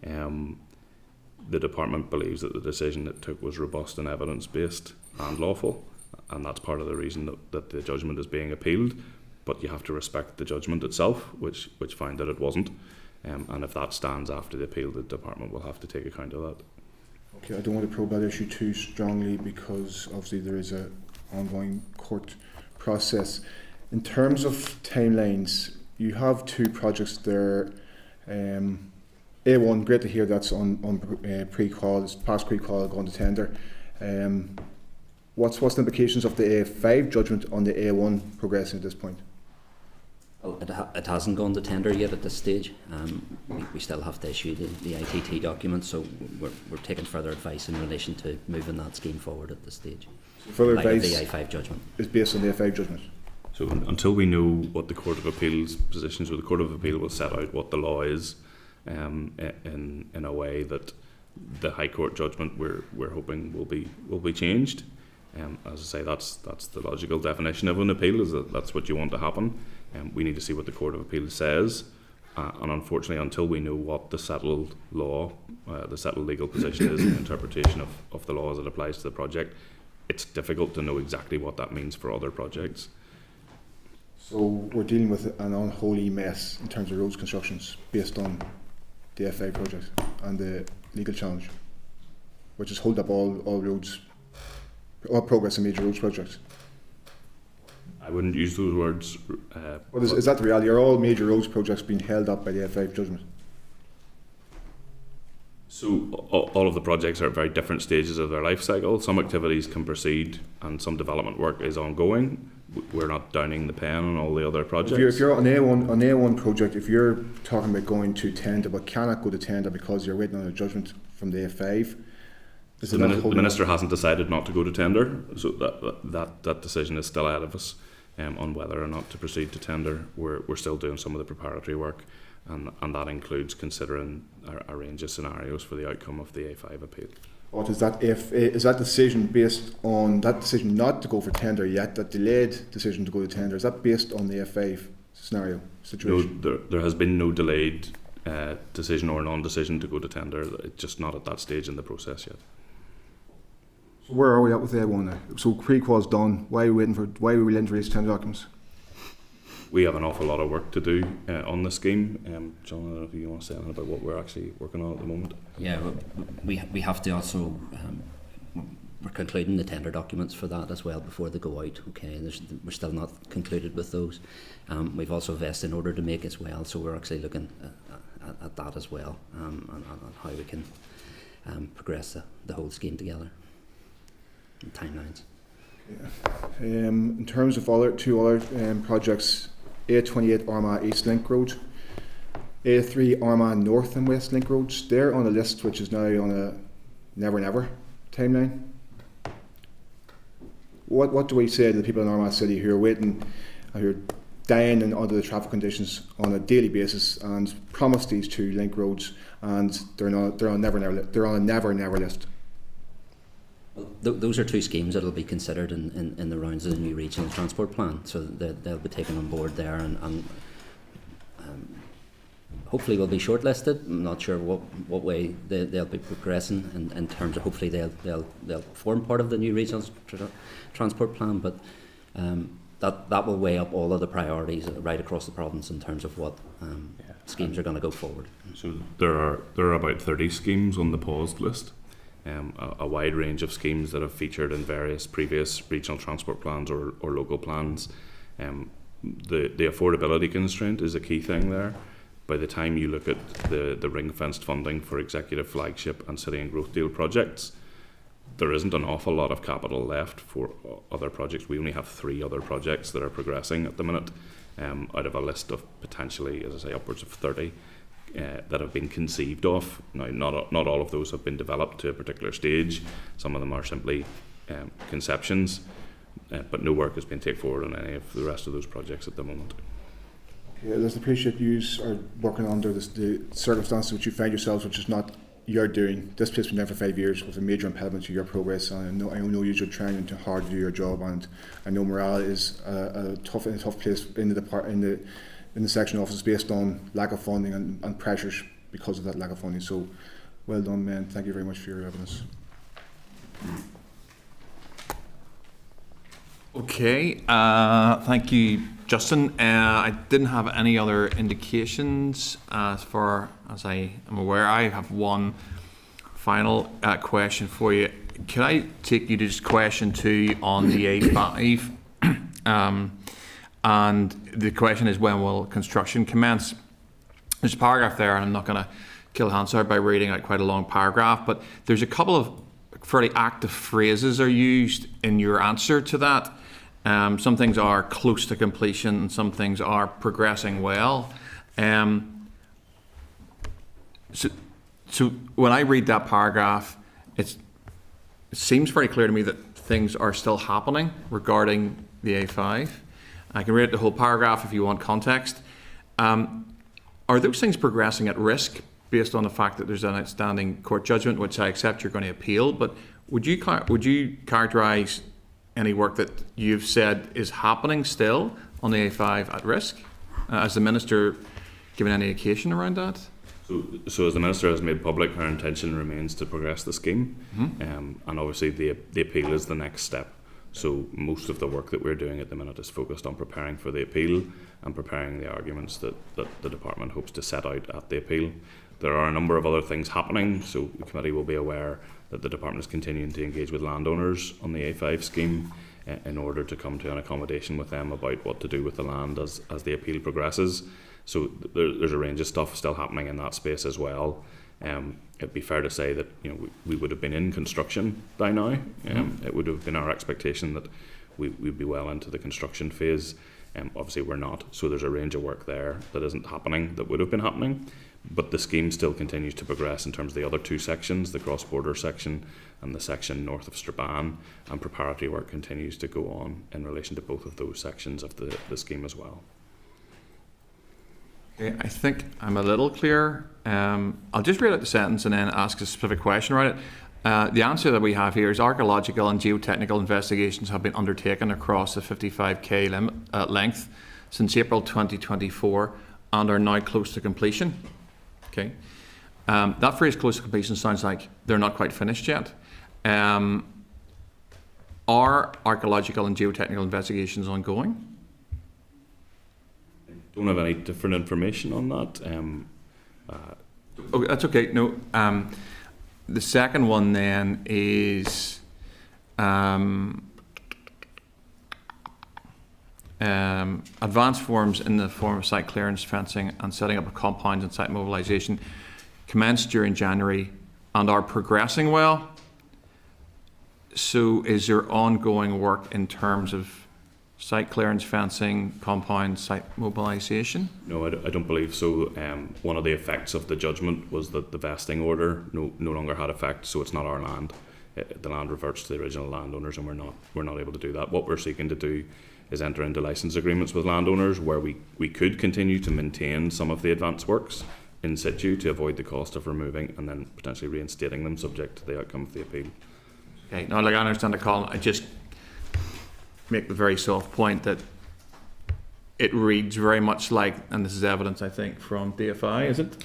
The department believes that the decision it took was robust and evidence-based and lawful, and that's part of the reason that the judgment is being appealed. But you have to respect the judgment itself, which found that it wasn't. And if that stands after the appeal, the department will have to take account of that. Okay, I don't want to probe that issue too strongly because obviously there is a ongoing court process. In terms of timelines, you have two projects there. A1, great to hear that's on pre-qual, it's past pre-qual, going to tender. What's the implications of the A5 judgment on the A1 progressing at this point? Well, it hasn't gone to tender yet at this stage. We still have to issue the ITT document, so we're taking further advice in relation to moving that scheme forward at this stage. Further light of the advice A5 judgment. is based on the A5 judgment. So until we know what the Court of Appeal's positions, or the Court of Appeal will set out what the law is, in a way that the High Court judgment we're hoping will be changed. As I say, that's the logical definition of an appeal, is that that's what you want to happen. We need to see what the Court of Appeal says, and unfortunately, until we know what the settled law, the settled legal position is in interpretation of the law as it applies to the project, it's difficult to know exactly what that means for other projects. So we're dealing with an unholy mess in terms of roads constructions based on the FA project and the legal challenge, which has held up all roads, all progress in major roads projects. I wouldn't use those words. Well, is that the reality? Are all major roads projects being held up by the F5 judgment? So all of the projects are at very different stages of their life cycle. Some activities can proceed and some development work is ongoing. We're not downing the pen on all the other projects. If you're on A1 project, if you're talking about going to tender but cannot go to tender because you're waiting on a judgment from the F5, the Minister hasn't decided not to go to tender, so that decision is still ahead of us on whether or not to proceed to tender. We're still doing some of the preparatory work, and that includes considering a range of scenarios for the outcome of the A5 appeal. What is that? Is that decision based on that decision not to go for tender yet? That delayed decision to go to tender, is that based on the F5 scenario situation? No, there has been no delayed decision or non-decision to go to tender. It's just not at that stage in the process yet. So where are we at with A1 now? So pre-qual's done. Why are we waiting to release tender documents? We have an awful lot of work to do on the scheme. John, I don't know if you want to say anything about what we're actually working on at the moment. Yeah, we have to also, we're concluding the tender documents for that as well before they go out. Okay, and we're still not concluded with those. We've also vested in order to make as well, so we're actually looking at that as well, and how we can progress the whole scheme together and timelines. Yeah. In terms of two other projects, A28 Armagh East Link Road, A3 Armagh North and West Link Roads, they're on a list which is now on a never timeline. What do we say to the people in Armagh City who are waiting, who are dying under the traffic conditions on a daily basis, and promise these two link roads, and they're on a never list? Those are two schemes that will be considered in the rounds of the new regional transport plan, so they'll be taken on board there, and hopefully will be shortlisted. I'm not sure what way they'll be progressing in terms of, hopefully they'll form part of the new regional transport plan, but that will weigh up all of the priorities right across the province in terms of what schemes are going to go forward. So there are about 30 schemes on the paused list. A wide range of schemes that have featured in various previous regional transport plans or local plans. The affordability constraint is a key thing there. By the time you look at the ring-fenced funding for executive flagship and city and growth deal projects, there isn't an awful lot of capital left for other projects. We only have 3 other projects that are progressing at the minute, out of a list of potentially, as I say, upwards of 30. That have been conceived of. Now, not all of those have been developed to a particular stage. Some of them are simply conceptions, but no work has been taken forward on any of the rest of those projects at the moment. Yeah, let's appreciate you are working under the circumstances which you find yourselves, which is not your doing. This place has been there for 5 years with a major impediment to your progress, and I know you're trying to hard to do your job, and I know morale is a tough place in the section offices based on lack of funding and pressures because of that lack of funding. So well done, men. Thank you very much for your evidence. Okay, thank you, Justin. I didn't have any other indications as far as I am aware. I have one final question for you. Can I take you to just question 2 on the A5? And the question is, when will construction commence? There's a paragraph there, and I'm not going to kill Hansard by reading out quite a long paragraph, but there's a couple of fairly active phrases are used in your answer to that. Some things are close to completion, and some things are progressing well. So when I read that paragraph, it seems very clear to me that things are still happening regarding the A5. I can read the whole paragraph if you want context. Are those things progressing at risk based on the fact that there's an outstanding court judgment, which I accept you're going to appeal, but would you characterise any work that you've said is happening still on the A5 at risk? Has the Minister given any occasion around that? So as the Minister has made public, her intention remains to progress the scheme, and obviously the appeal is the next step. So most of the work that we're doing at the minute is focused on preparing for the appeal and preparing the arguments that the Department hopes to set out at the appeal. There are a number of other things happening, so the committee will be aware that the Department is continuing to engage with landowners on the A5 scheme in order to come to an accommodation with them about what to do with the land as the appeal progresses. So there's a range of stuff still happening in that space as well. It'd be fair to say that we would have been in construction by now. It would have been our expectation that we'd be well into the construction phase. Obviously we're not, so there's a range of work there that isn't happening that would have been happening. But the scheme still continues to progress in terms of the other two sections, the cross-border section and the section north of Strabane, and preparatory work continues to go on in relation to both of those sections of the scheme as well. Okay, I think I'm a little clear. I'll just read out the sentence and then ask a specific question around it. The answer that we have here is archaeological and geotechnical investigations have been undertaken across the 55k length since April 2024 and are now close to completion. Okay, that phrase "close to completion" sounds like they're not quite finished yet. Are archaeological and geotechnical investigations ongoing? Don't have any different information on that. Oh, that's okay. No, the second one then is advanced forms in the form of site clearance, fencing and setting up of compounds and site mobilisation commenced during January and are progressing well. So is there ongoing work in terms of site clearance, fencing, compound, site mobilisation? No, I don't believe so. One of the effects of the judgment was that the vesting order no longer had effect, so it's not our land. The land reverts to the original landowners, and we're not able to do that. What we're seeking to do is enter into licence agreements with landowners where we could continue to maintain some of the advanced works in situ to avoid the cost of removing and then potentially reinstating them subject to the outcome of the appeal. Okay, now like I understand the call, I just make the very soft point that it reads very much like, and this is evidence I think from DFI, is it?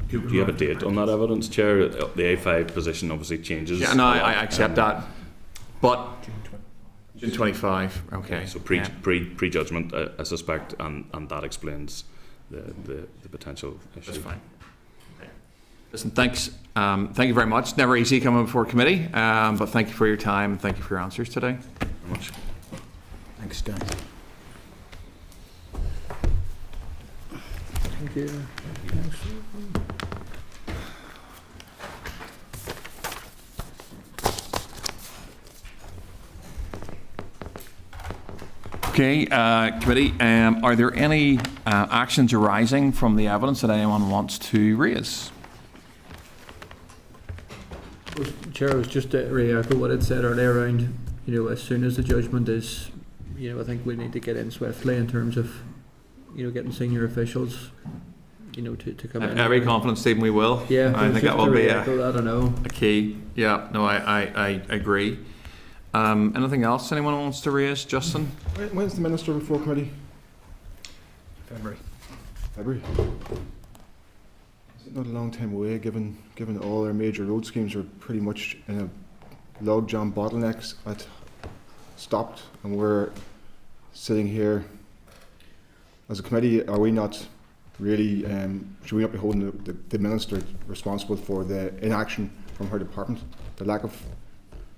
Do you have a date on that evidence, Chair? The A5 position obviously changes. Yeah, no, I accept that, but June 25, okay. So pre-judgment, I suspect, and that explains the potential issue. That's fine. Okay. Listen, thanks. Thank you very much. Never easy coming before committee, but thank you for your time and thank you for your answers today. Very much. Thanks, guys. Thank you. Okay, committee, are there any actions arising from the evidence that anyone wants to raise? Chair, I was just to re-echo what it said earlier around, as soon as the judgment is, I think we need to get in swiftly in terms of, getting senior officials, to come in. Every confidence, Stephen, we will. Yeah, I think that will be a key. Yeah, no, I agree. Anything else anyone wants to raise? Justin? When's the Minister before committee? February. February. Is it not a long time away, given all our major road schemes are pretty much in a logjam bottlenecks at stopped, and we're sitting here as a committee? Are we not really? Should we not be holding the Minister responsible for the inaction from her department, the lack of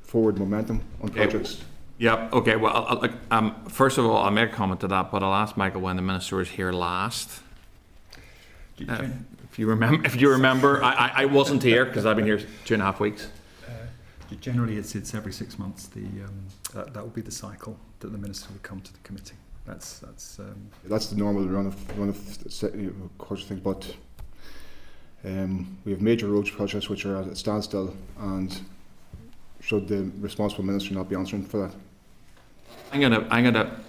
forward momentum on projects? Yeah, okay, well, first of all, I'll make a comment to that, but I'll ask Michael when the Minister was here last. If you remember, I wasn't here because I've been here 2.5 weeks. Generally, it's every 6 months. That will be the cycle that the Minister would come to the committee. That's the normal run of course things, but we have major roads projects which are at a standstill, and should the responsible minister not be answering for that? I'm gonna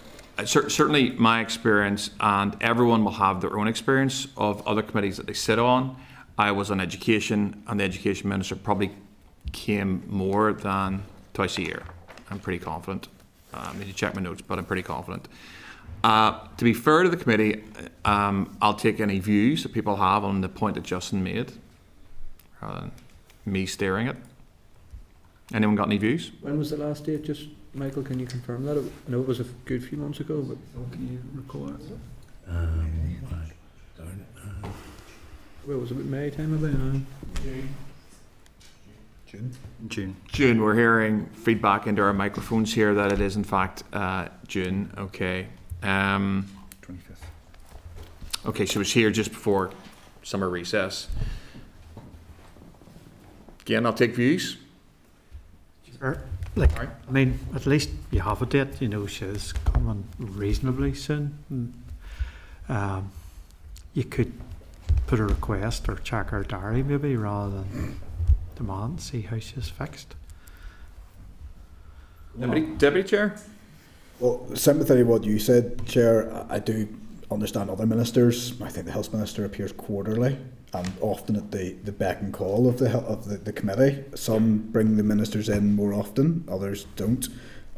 certainly my experience, and everyone will have their own experience of other committees that they sit on. I was on education, and the education minister probably came more than twice a year. I'm pretty confident. I need to check my notes, but I'm pretty confident. To be fair to the committee, I'll take any views that people have on the point that Justin made, rather than me steering it. Anyone got any views? When was the last date? Just Michael, can you confirm that? I know it was a good few months ago, but Can you recall that? well, it was about May time about. June. June. We're hearing feedback into our microphones here that it is in fact June. Okay. 25th. Okay, so it was here just before summer recess. Again, I'll take views. Sure. Like, Alright. I mean, at least you have a date. You know, she's coming reasonably soon. And, you could put a request or check her diary maybe rather than demand, see how she's fixed. Deputy Chair? Well, sympathy to what you said, Chair. I do understand other ministers. I think the Health Minister appears quarterly and often at the beck and call of the committee. Some bring the ministers in more often, others don't.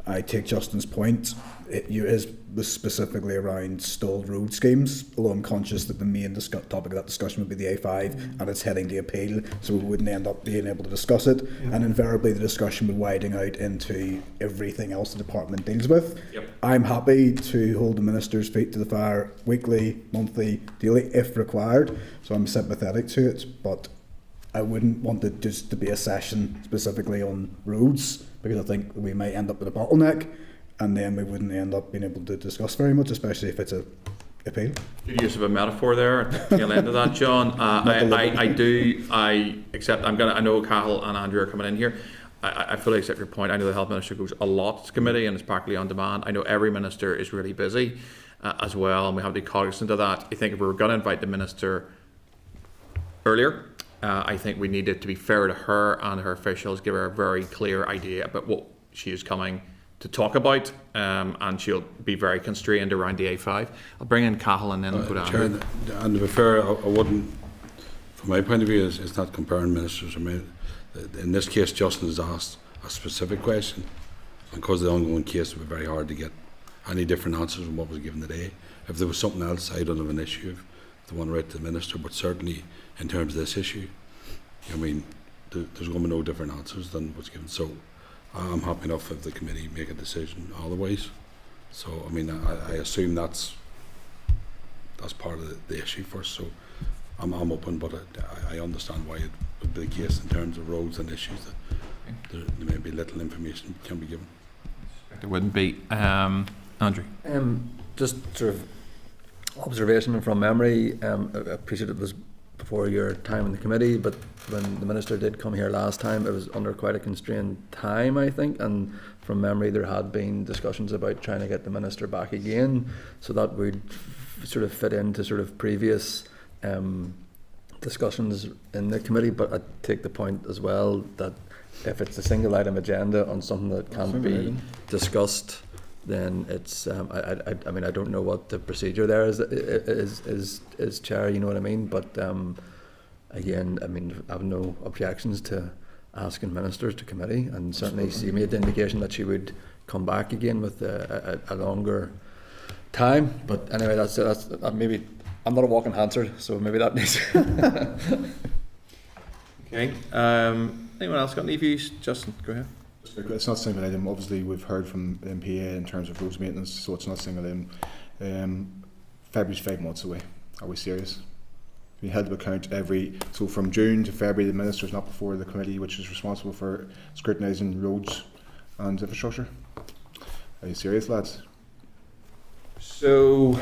I take Justin's point. His was specifically around stalled road schemes, although I'm conscious that the main topic of that discussion would be the A5 and it's heading to appeal, so we wouldn't end up being able to discuss it. And invariably the discussion would widen out into everything else the department deals with. Yep. I'm happy to hold the minister's feet to the fire weekly, monthly, daily, if required, so I'm sympathetic to it, but I wouldn't want it just to be a session specifically on roads, because I think we might end up with a bottleneck and then we wouldn't end up being able to discuss very much, especially if it's a appeal. Good use of a metaphor there at the tail end of that, John. I accept. I know Cahill and Andrew are coming in here. I fully accept your point. I know the Health Minister goes a lot to committee and is practically on demand. I know every minister is really busy as well, and we have to be cognizant of that. I think if we were going to invite the minister earlier, I think we needed to be fair to her and her officials, give her a very clear idea about what she is coming to talk about, and she'll be very constrained around the A5. I'll bring in Cahill and then go to Andrew. And to be fair, I wouldn't, from my point of view, it's not comparing ministers. I mean, in this case, Justin has asked a specific question, and because of the ongoing case, it would be very hard to get any different answers from what was given today. If there was something else, I don't have an issue if they want to write to the minister, but certainly in terms of this issue, I mean, there's going to be no different answers than what's given. So I'm happy enough if the committee make a decision otherwise. So I mean, I assume that's part of the issue first. So I'm open, but I understand why it would be the case in terms of roads and issues that there may be little information can be given. There wouldn't be. Andrew? Just sort of observation from memory. I appreciate it was before your time in the committee, but when the minister did come here last time, it was under quite a constrained time, I think, and from memory there had been discussions about trying to get the minister back again, so that would sort of fit into sort of previous discussions in the committee. But I take the point as well that if it's a single item agenda on something that can't be discussed, then it's I mean, I don't know what the procedure there is Chair, you know what I mean, but again, I mean, I have no objections to asking ministers to committee, and certainly she made the indication that she would come back again with a longer time. But anyway, that's maybe I'm not a walking answer, so maybe that needs Okay. Anyone else got any views? Justin, go ahead. It's not a single item. Obviously, we've heard from the MPA in terms of roads maintenance, so it's not a single item. February's 5 months away. Are we serious? We held to account so from June to February, the minister's not before the committee, which is responsible for scrutinising roads and infrastructure. Are you serious, lads? So,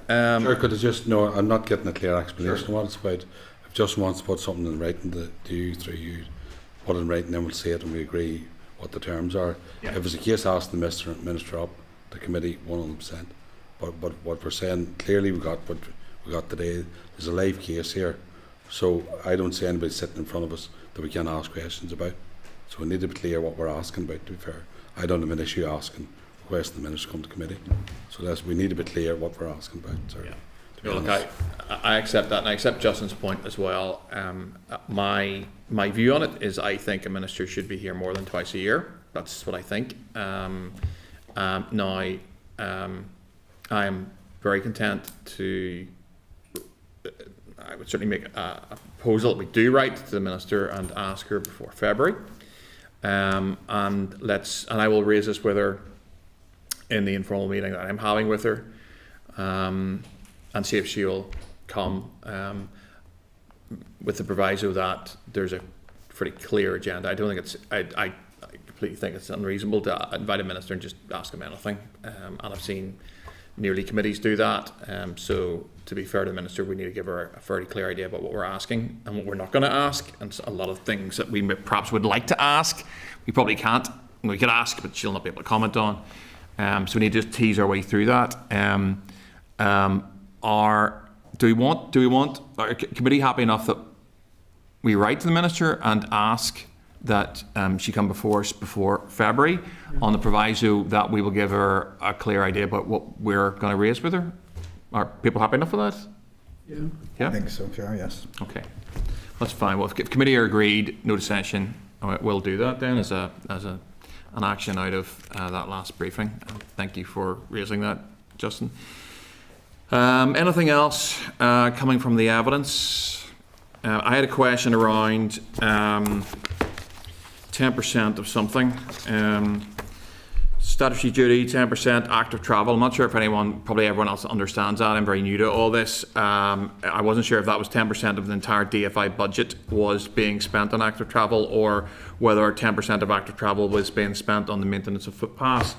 Sure, could I just know? I'm not getting a clear explanation of what it's about. If Justin wants to put something in writing to you, through you, put it in writing, then we'll see it and we agree what the terms are. Yeah. If it's a case, ask the minister up, the committee 100%. But what we're saying, clearly we got what we got today. There's a live case here, so I don't see anybody sitting in front of us that we can't ask questions about. So we need to be clear what we're asking about, to be fair. I don't have an issue asking, requesting the minister to come to committee. So we need to be clear what we're asking about, sir. Yeah. No, look, I accept that, and I accept Justin's point as well. My view on it is I think a minister should be here more than twice a year. That's what I think. Now, I am very content to. I would certainly make a proposal that we do write to the minister and ask her before February, and I will raise this with her in the informal meeting that I'm having with her. And see if she will come with the proviso that there's a pretty clear agenda. I don't think it's. I completely think it's unreasonable to invite a minister and just ask him anything. And I've seen nearly committees do that. So to be fair to the minister, we need to give her a fairly clear idea about what we're asking and what we're not going to ask. And a lot of things that we perhaps would like to ask, we probably can't. We could ask, but she'll not be able to comment on. So we need to just tease our way through that. Do we want our committee happy enough that we write to the minister and ask that she come before us before February on the proviso that we will give her a clear idea about what we're going to raise with her? Are people happy enough with that? Yeah. I think so, sure, yes. Okay, that's fine. Well, if committee are agreed, no dissension, we'll do that then as an action out of that last briefing. Thank you for raising that, Justin. Anything else coming from the evidence? I had a question around 10% of something. Statutory duty, 10% active travel. I'm not sure if probably everyone else understands that. I'm very new to all this. I wasn't sure if that was 10% of the entire DFI budget was being spent on active travel, or whether 10% of active travel was being spent on the maintenance of footpaths.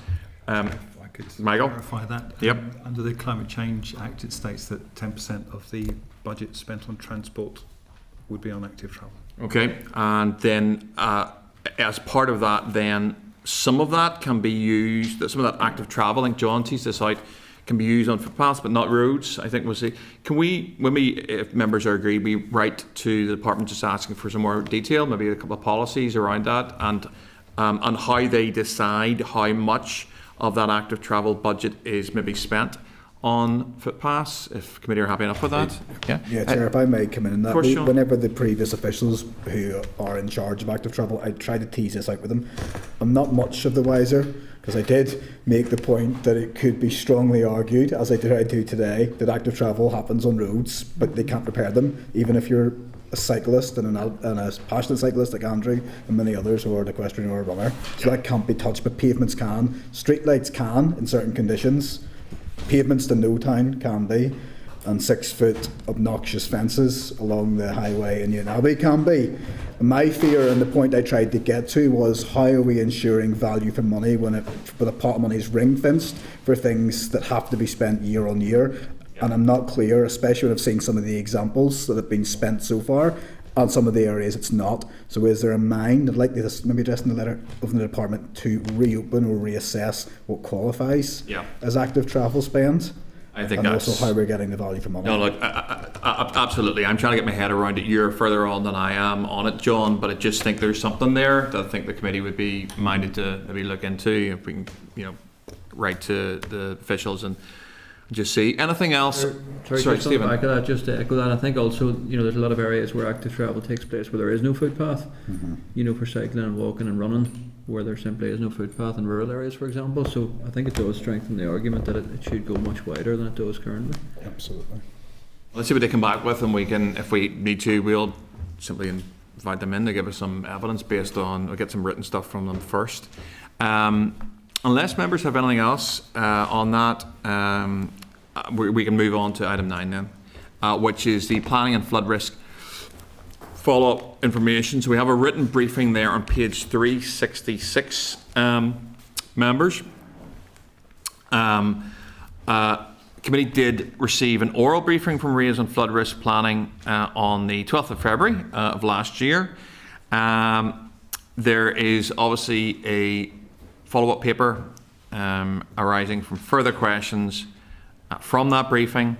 Michael? Clarify that. Yep. Under the Climate Change Act, it states that 10% of the budget spent on transport would be on active travel. Okay, and then as part of that, then some of that can be used. Some of that active travel, I think John teased this out, can be used on footpaths but not roads. I think we'll see. Can we, if members are agreed, we write to the department just asking for some more detail, maybe a couple of policies around that, and how they decide how much of that active travel budget is maybe spent on footpaths, if committee are happy enough with that. Yeah, Chair, if I may come in that, course, Sean. whenever the previous officials who are in charge of active travel, I try to tease this out with them. I'm not much of the wiser, because I did make the point that it could be strongly argued, as I tried to today, that active travel happens on roads, but they can't repair them, even if you're a cyclist and a passionate cyclist like Andrew and many others who are an equestrian or a runner. So that can't be touched, but pavements can. Streetlights can in certain conditions. Pavements to no town can be. And 6-foot obnoxious fences along the highway in Newton Abbey can be. My fear, and the point I tried to get to, was how are we ensuring value for money when the pot of money is ring-fenced for things that have to be spent year on year. And I'm not clear, especially when I've seen some of the examples that have been spent so far, and some of the areas it's not. So is there a mind, I'd like this maybe addressed in the letter of the department, to reopen or reassess what qualifies as active travel spend? I think and that's also how we're getting the value for money. No, look, absolutely. I'm trying to get my head around it. You're further on than I am on it, John, but I just think there's something there that I think the committee would be minded to maybe look into, if we can, write to the officials and just see. Anything else? Sorry, Stephen. Back of that, just to echo that, I think also, there's a lot of areas where active travel takes place where there is no footpath, for cycling and walking and running, where there simply is no footpath in rural areas, for example. So I think it does strengthen the argument that it should go much wider than it does currently. Absolutely. Let's see what they come back with, and we can, if we need to, we'll simply invite them in to give us some evidence based on, we'll get some written stuff from them first. Unless members have anything else on that, we can move on to item 9 then, which is the planning and flood risk follow-up information. So we have a written briefing there on page 366, members. Committee did receive an oral briefing from RAISE on flood risk planning on the 12th of February of last year. There is obviously a follow-up paper arising from further questions from that briefing.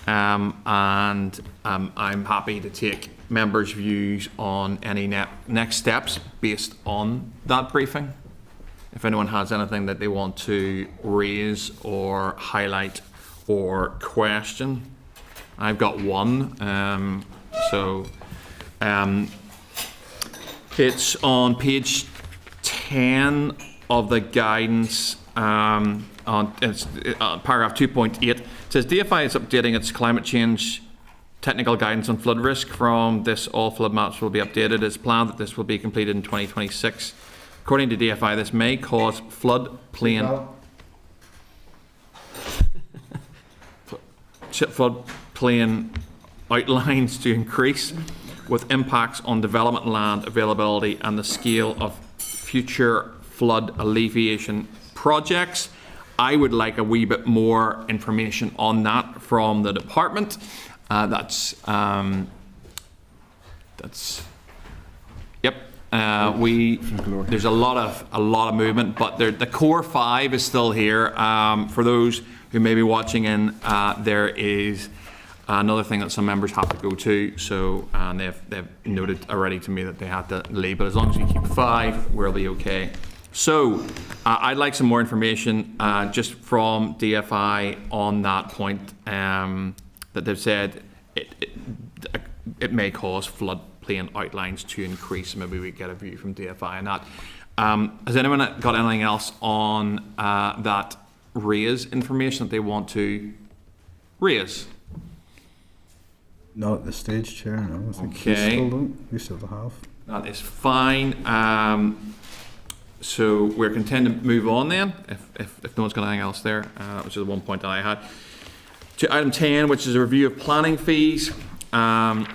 and I'm happy to take members' views on any next steps based on that briefing. If anyone has anything that they want to raise or highlight or question, I've got one. It's on page 10 of the guidance, on paragraph 2.8. It says DFI is updating its climate change technical guidance on flood risk. From this, all flood maps will be updated. It's planned that this will be completed in 2026. According to DFI, this may cause floodplain outlines to increase, with impacts on development land availability and the scale of future flood alleviation projects. I would like a wee bit more information on that from the department. There's a lot of movement, but the core five is still here. For those who may be watching in, there is another thing that some members have to go to. So they've noted already to me that they have to leave. But as long as we keep five, we'll be okay. So I'd like some more information just from DFI on that point, that they've said it may cause floodplain outlines to increase. Maybe we get a view from DFI on that. Has anyone got anything else on that raise information that they want to raise? Not at this stage, Chair. No, I think Okay. we still have. That is fine. So we're content to move on then, if no one's got anything else there, which is the one point that I had. To item 10, which is a review of planning fees and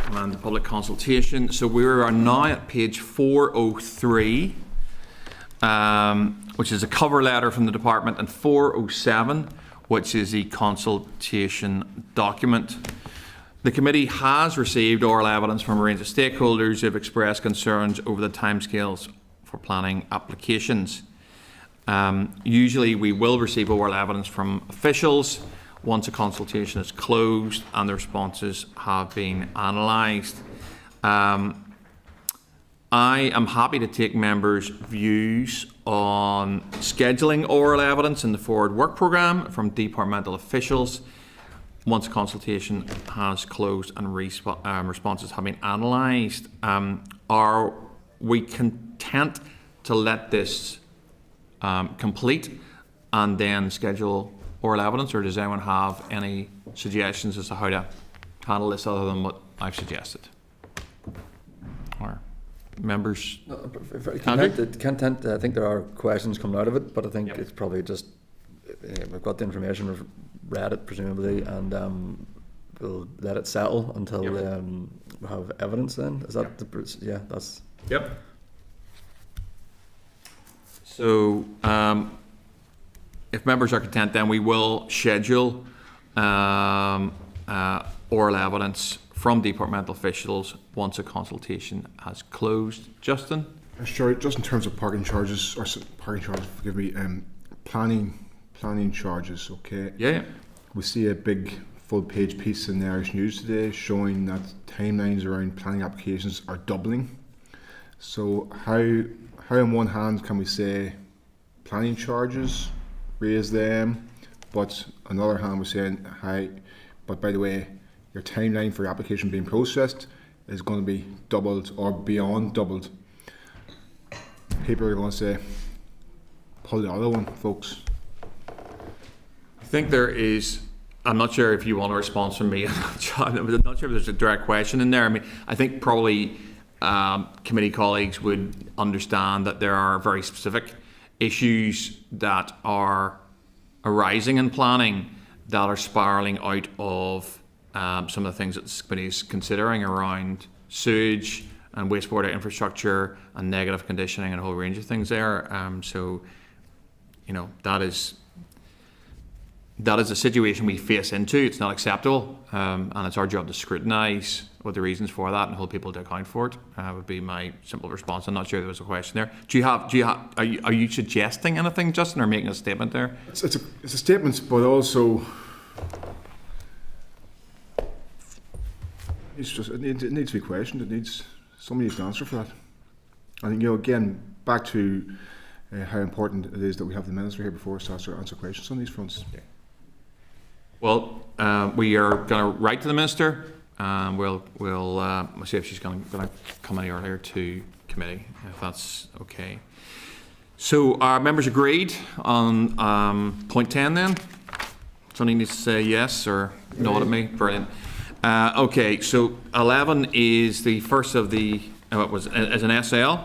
the public consultation. So we are now at page 403, which is a cover letter from the department, and 407, which is the consultation document. The committee has received oral evidence from a range of stakeholders who have expressed concerns over the timescales for planning applications. Usually we will receive oral evidence from officials once a consultation is closed and the responses have been analysed. I am happy to take members' views on scheduling oral evidence in the forward work programme from departmental officials once a consultation has closed and responses have been analysed. Are we content to let this complete and then schedule oral evidence, or does anyone have any suggestions as to how to handle this other than what I've suggested? Or members? Content, I think there are questions coming out of it, but I think it's probably just we've got the information, we've read it presumably, and we'll let it settle until we have evidence. Then is that that's So if members are content, then we will schedule oral evidence from departmental officials once a consultation has closed. Justin? Sure, just in terms of parking charges, forgive me, planning charges, okay? Yeah. We see a big full page piece in the Irish News today showing that timelines around planning applications are doubling. So how on one hand can we say planning charges, raise them, but on the other hand we're saying, but by the way, your timeline for your application being processed is going to be doubled or beyond doubled. People are going to say, pull the other one, folks. I think there is, I'm not sure if you want a response from me, I'm not sure if there's a direct question in there. I mean, I think probably committee colleagues would understand that there are very specific issues that are arising in planning that are spiralling out of some of the things that the committee is considering around sewage and wastewater infrastructure and negative conditioning and a whole range of things there. So, you know, that is a situation we face into. It's not acceptable, and it's our job to scrutinise what the reasons for that and hold people to account for it. Would be my simple response. I'm not sure there was a question there. Are you suggesting anything, Justin, or making a statement there? It's a statement, but also It needs to be questioned. Somebody needs to answer for that. I think, again, back to how important it is that we have the Minister here before us to answer questions on these fronts. Well, we are going to write to the Minister. We'll see if she's going to come any earlier to committee, if that's okay. So our members agreed on point 10 then? Somebody needs to say yes or nod at me. Brilliant. Okay, so 11 is the first of the, as an SL.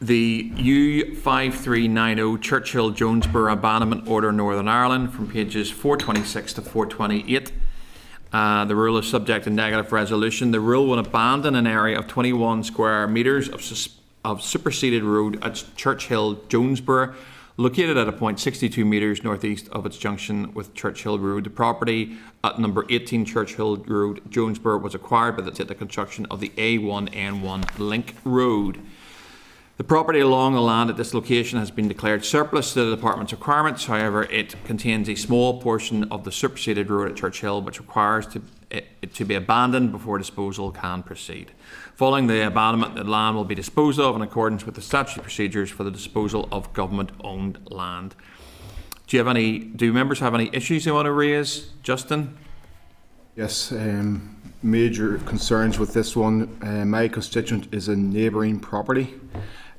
The U5390 Churchill Jonesborough Abandonment Order Northern Ireland from pages 426 to 428. The rule is subject to negative resolution. The rule will abandon an area of 21 square metres of superseded road at Churchill Jonesborough, located at a point 62 metres northeast of its junction with Churchill Road. The property at number 18 Churchill Road, Jonesborough, was acquired by the construction of the A1N1 Link Road. The property along the land at this location has been declared surplus to the Department's requirements. However, it contains a small portion of the superseded road at Churchill which requires it to be abandoned before disposal can proceed. Following the abandonment, the land will be disposed of in accordance with the statutory procedures for the disposal of government-owned land. Do members have any issues they want to raise, Justin? Yes, major concerns with this one. My constituent is a neighbouring property.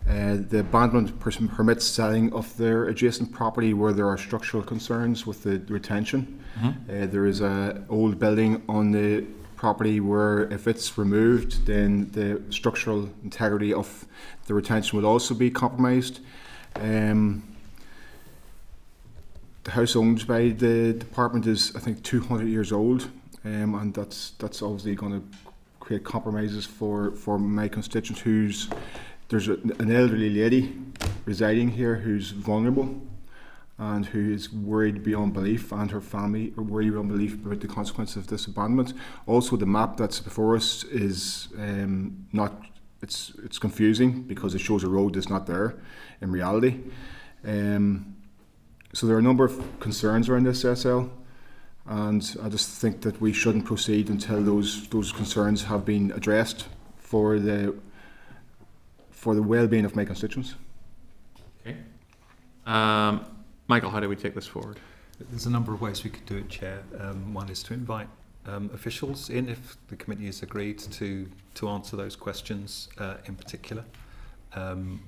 The abandonment permits selling of their adjacent property where there are structural concerns with the retention. There is an old building on the property where if it's removed, then the structural integrity of the retention will also be compromised. The house owned by the department is, I think, 200 years old, and that's obviously going to create compromises for my constituent there's an elderly lady residing here who's vulnerable and who is worried beyond belief, and her family are worried beyond belief about the consequences of this abandonment. Also, the map that's before us is it's confusing because it shows a road that's not there in reality. So there are a number of concerns around this SL, and I just think that we shouldn't proceed until those concerns have been addressed for the well-being of my constituents. Okay. Michael, how do we take this forward? There's a number of ways we could do it, Chair. One is to invite officials in if the committee has agreed to answer those questions in particular,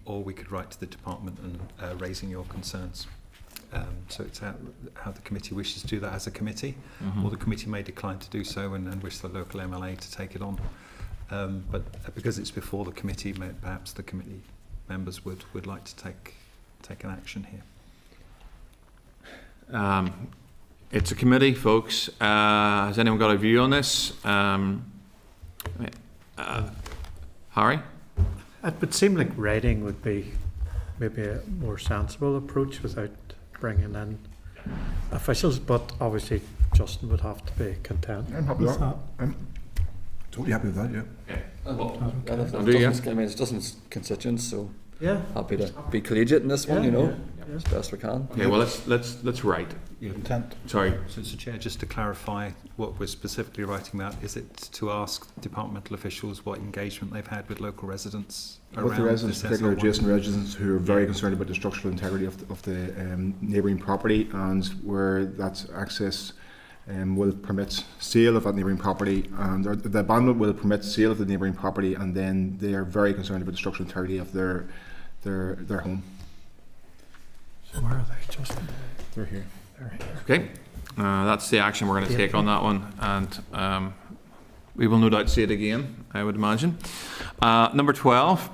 or we could write to the department and raising your concerns. So it's how the committee wishes to do that as a committee, or the committee may decline to do so and wish the local MLA to take it on. But because it's before the committee, perhaps the committee members would like to take an action here. It's a committee, folks. Has anyone got a view on this? Harry? It would seem like writing would be maybe a more sensible approach without bringing in officials, but obviously Justin would have to be content. I'm happy with that. I'm totally happy with that, yeah. It's Justin's constituents, so yeah, happy to be collegiate in this one, as best we can. Okay, well let's write. Intent. Sorry. So, Chair, just to clarify what we're specifically writing about, is it to ask departmental officials what engagement they've had with local residents around with the residents, this particularly SL1? adjacent residents who are very concerned about the structural integrity of the neighbouring property, and where that access will permit sale of that neighbouring property, and the abandonment will permit sale of the neighbouring property, and then they are very concerned about the structural integrity of their home. So where are they, Justin? They're here. Okay. That's the action we're going to take on that one, and we will no doubt see it again, I would imagine. Number 12.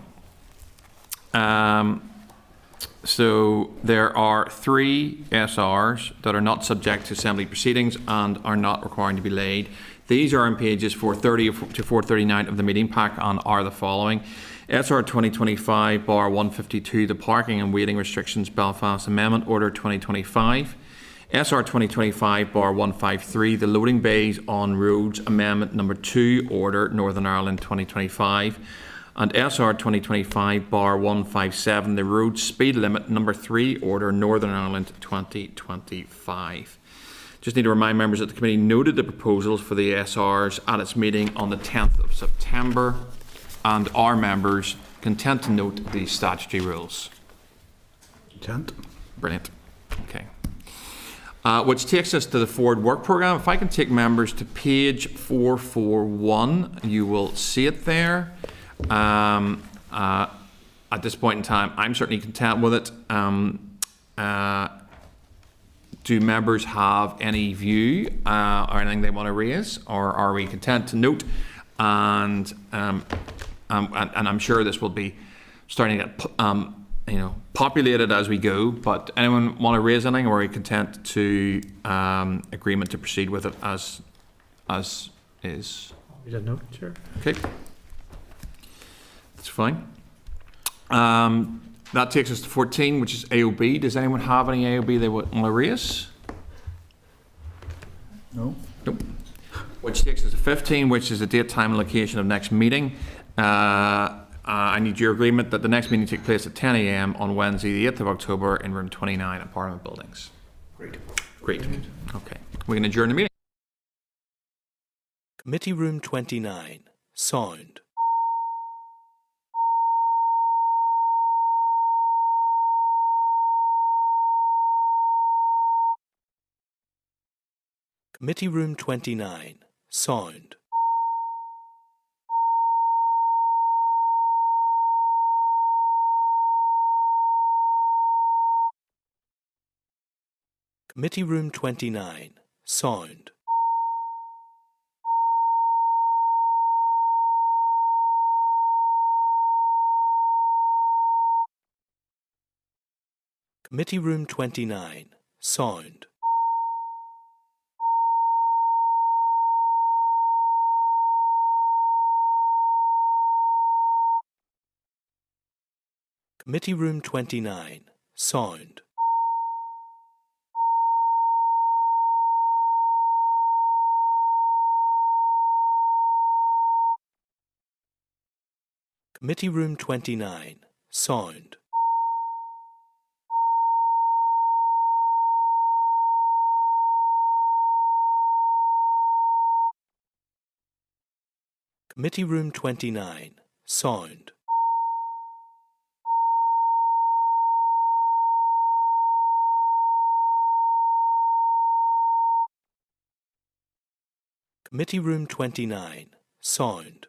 So there are 3 SRs that are not subject to Assembly proceedings and are not requiring to be laid. These are on pages 430 to 439 of the meeting pack and are the following. SR 2025/152, the Parking and Waiting Restrictions Belfast Amendment Order 2025. SR 2025/153, the Loading Bays on Roads Amendment Number 2 Order Northern Ireland 2025. And SR 2025/157, the Road Speed Limit Number 3 Order Northern Ireland 2025. Just need to remind members that the committee noted the proposals for the SRs at its meeting on the 10th of September, and are members content to note the statutory rules? Content. Brilliant. Okay. Which takes us to the forward work programme. If I can take members to page 441, you will see it there. At this point in time, I'm certainly content with it. Do members have any view or anything they want to raise, or are we content to note? And I'm sure this will be starting to get populated as we go. But anyone want to raise anything, or are we content to agreement to proceed with it as is? We didn't know, Chair. Okay, that's fine. That takes us to 14, which is AOB. Does anyone have any AOB they want to raise? No. Nope. Which takes us to 15, which is the date, time, and location of next meeting. I need your agreement that the next meeting take place at 10 a.m. on Wednesday, the 8th of October, in room 29 at Parliament Buildings. Great. Okay. We can adjourn the meeting. Committee Room 29. Sound. Committee Room 29. Sound. Committee Room 29. Sound. Committee Room 29. Sound. Committee Room 29. Sound. Committee Room 29. Sound. Committee Room 29. Sound.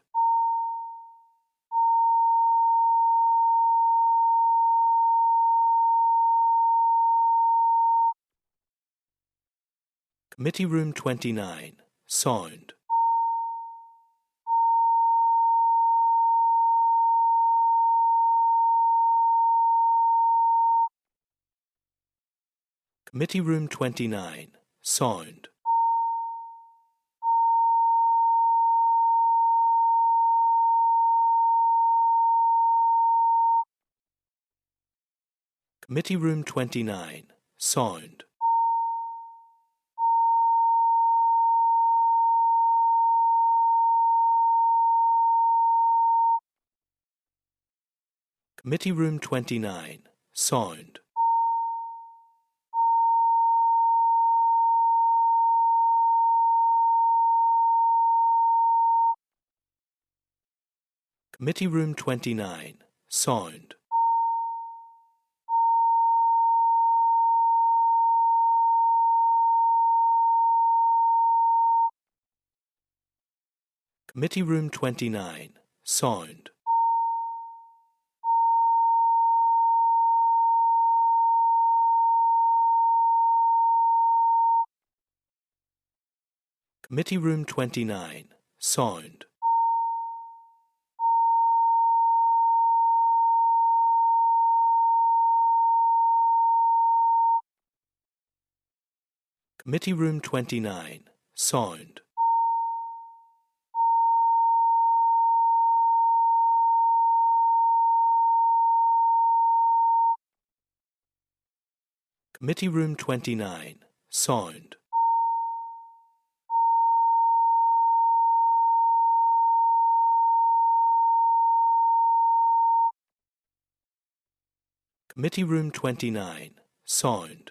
Committee Room 29. Sound. Committee Room 29. Sound. Committee Room 29. Sound. Committee Room 29. Sound. Committee Room 29. Sound. Committee Room 29. Sound. Committee Room 29. Sound. Committee Room 29. Sound. Committee Room 29. Sound. Committee Room 29. Sound. Committee Room 29. Sound.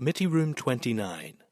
Committee Room 29.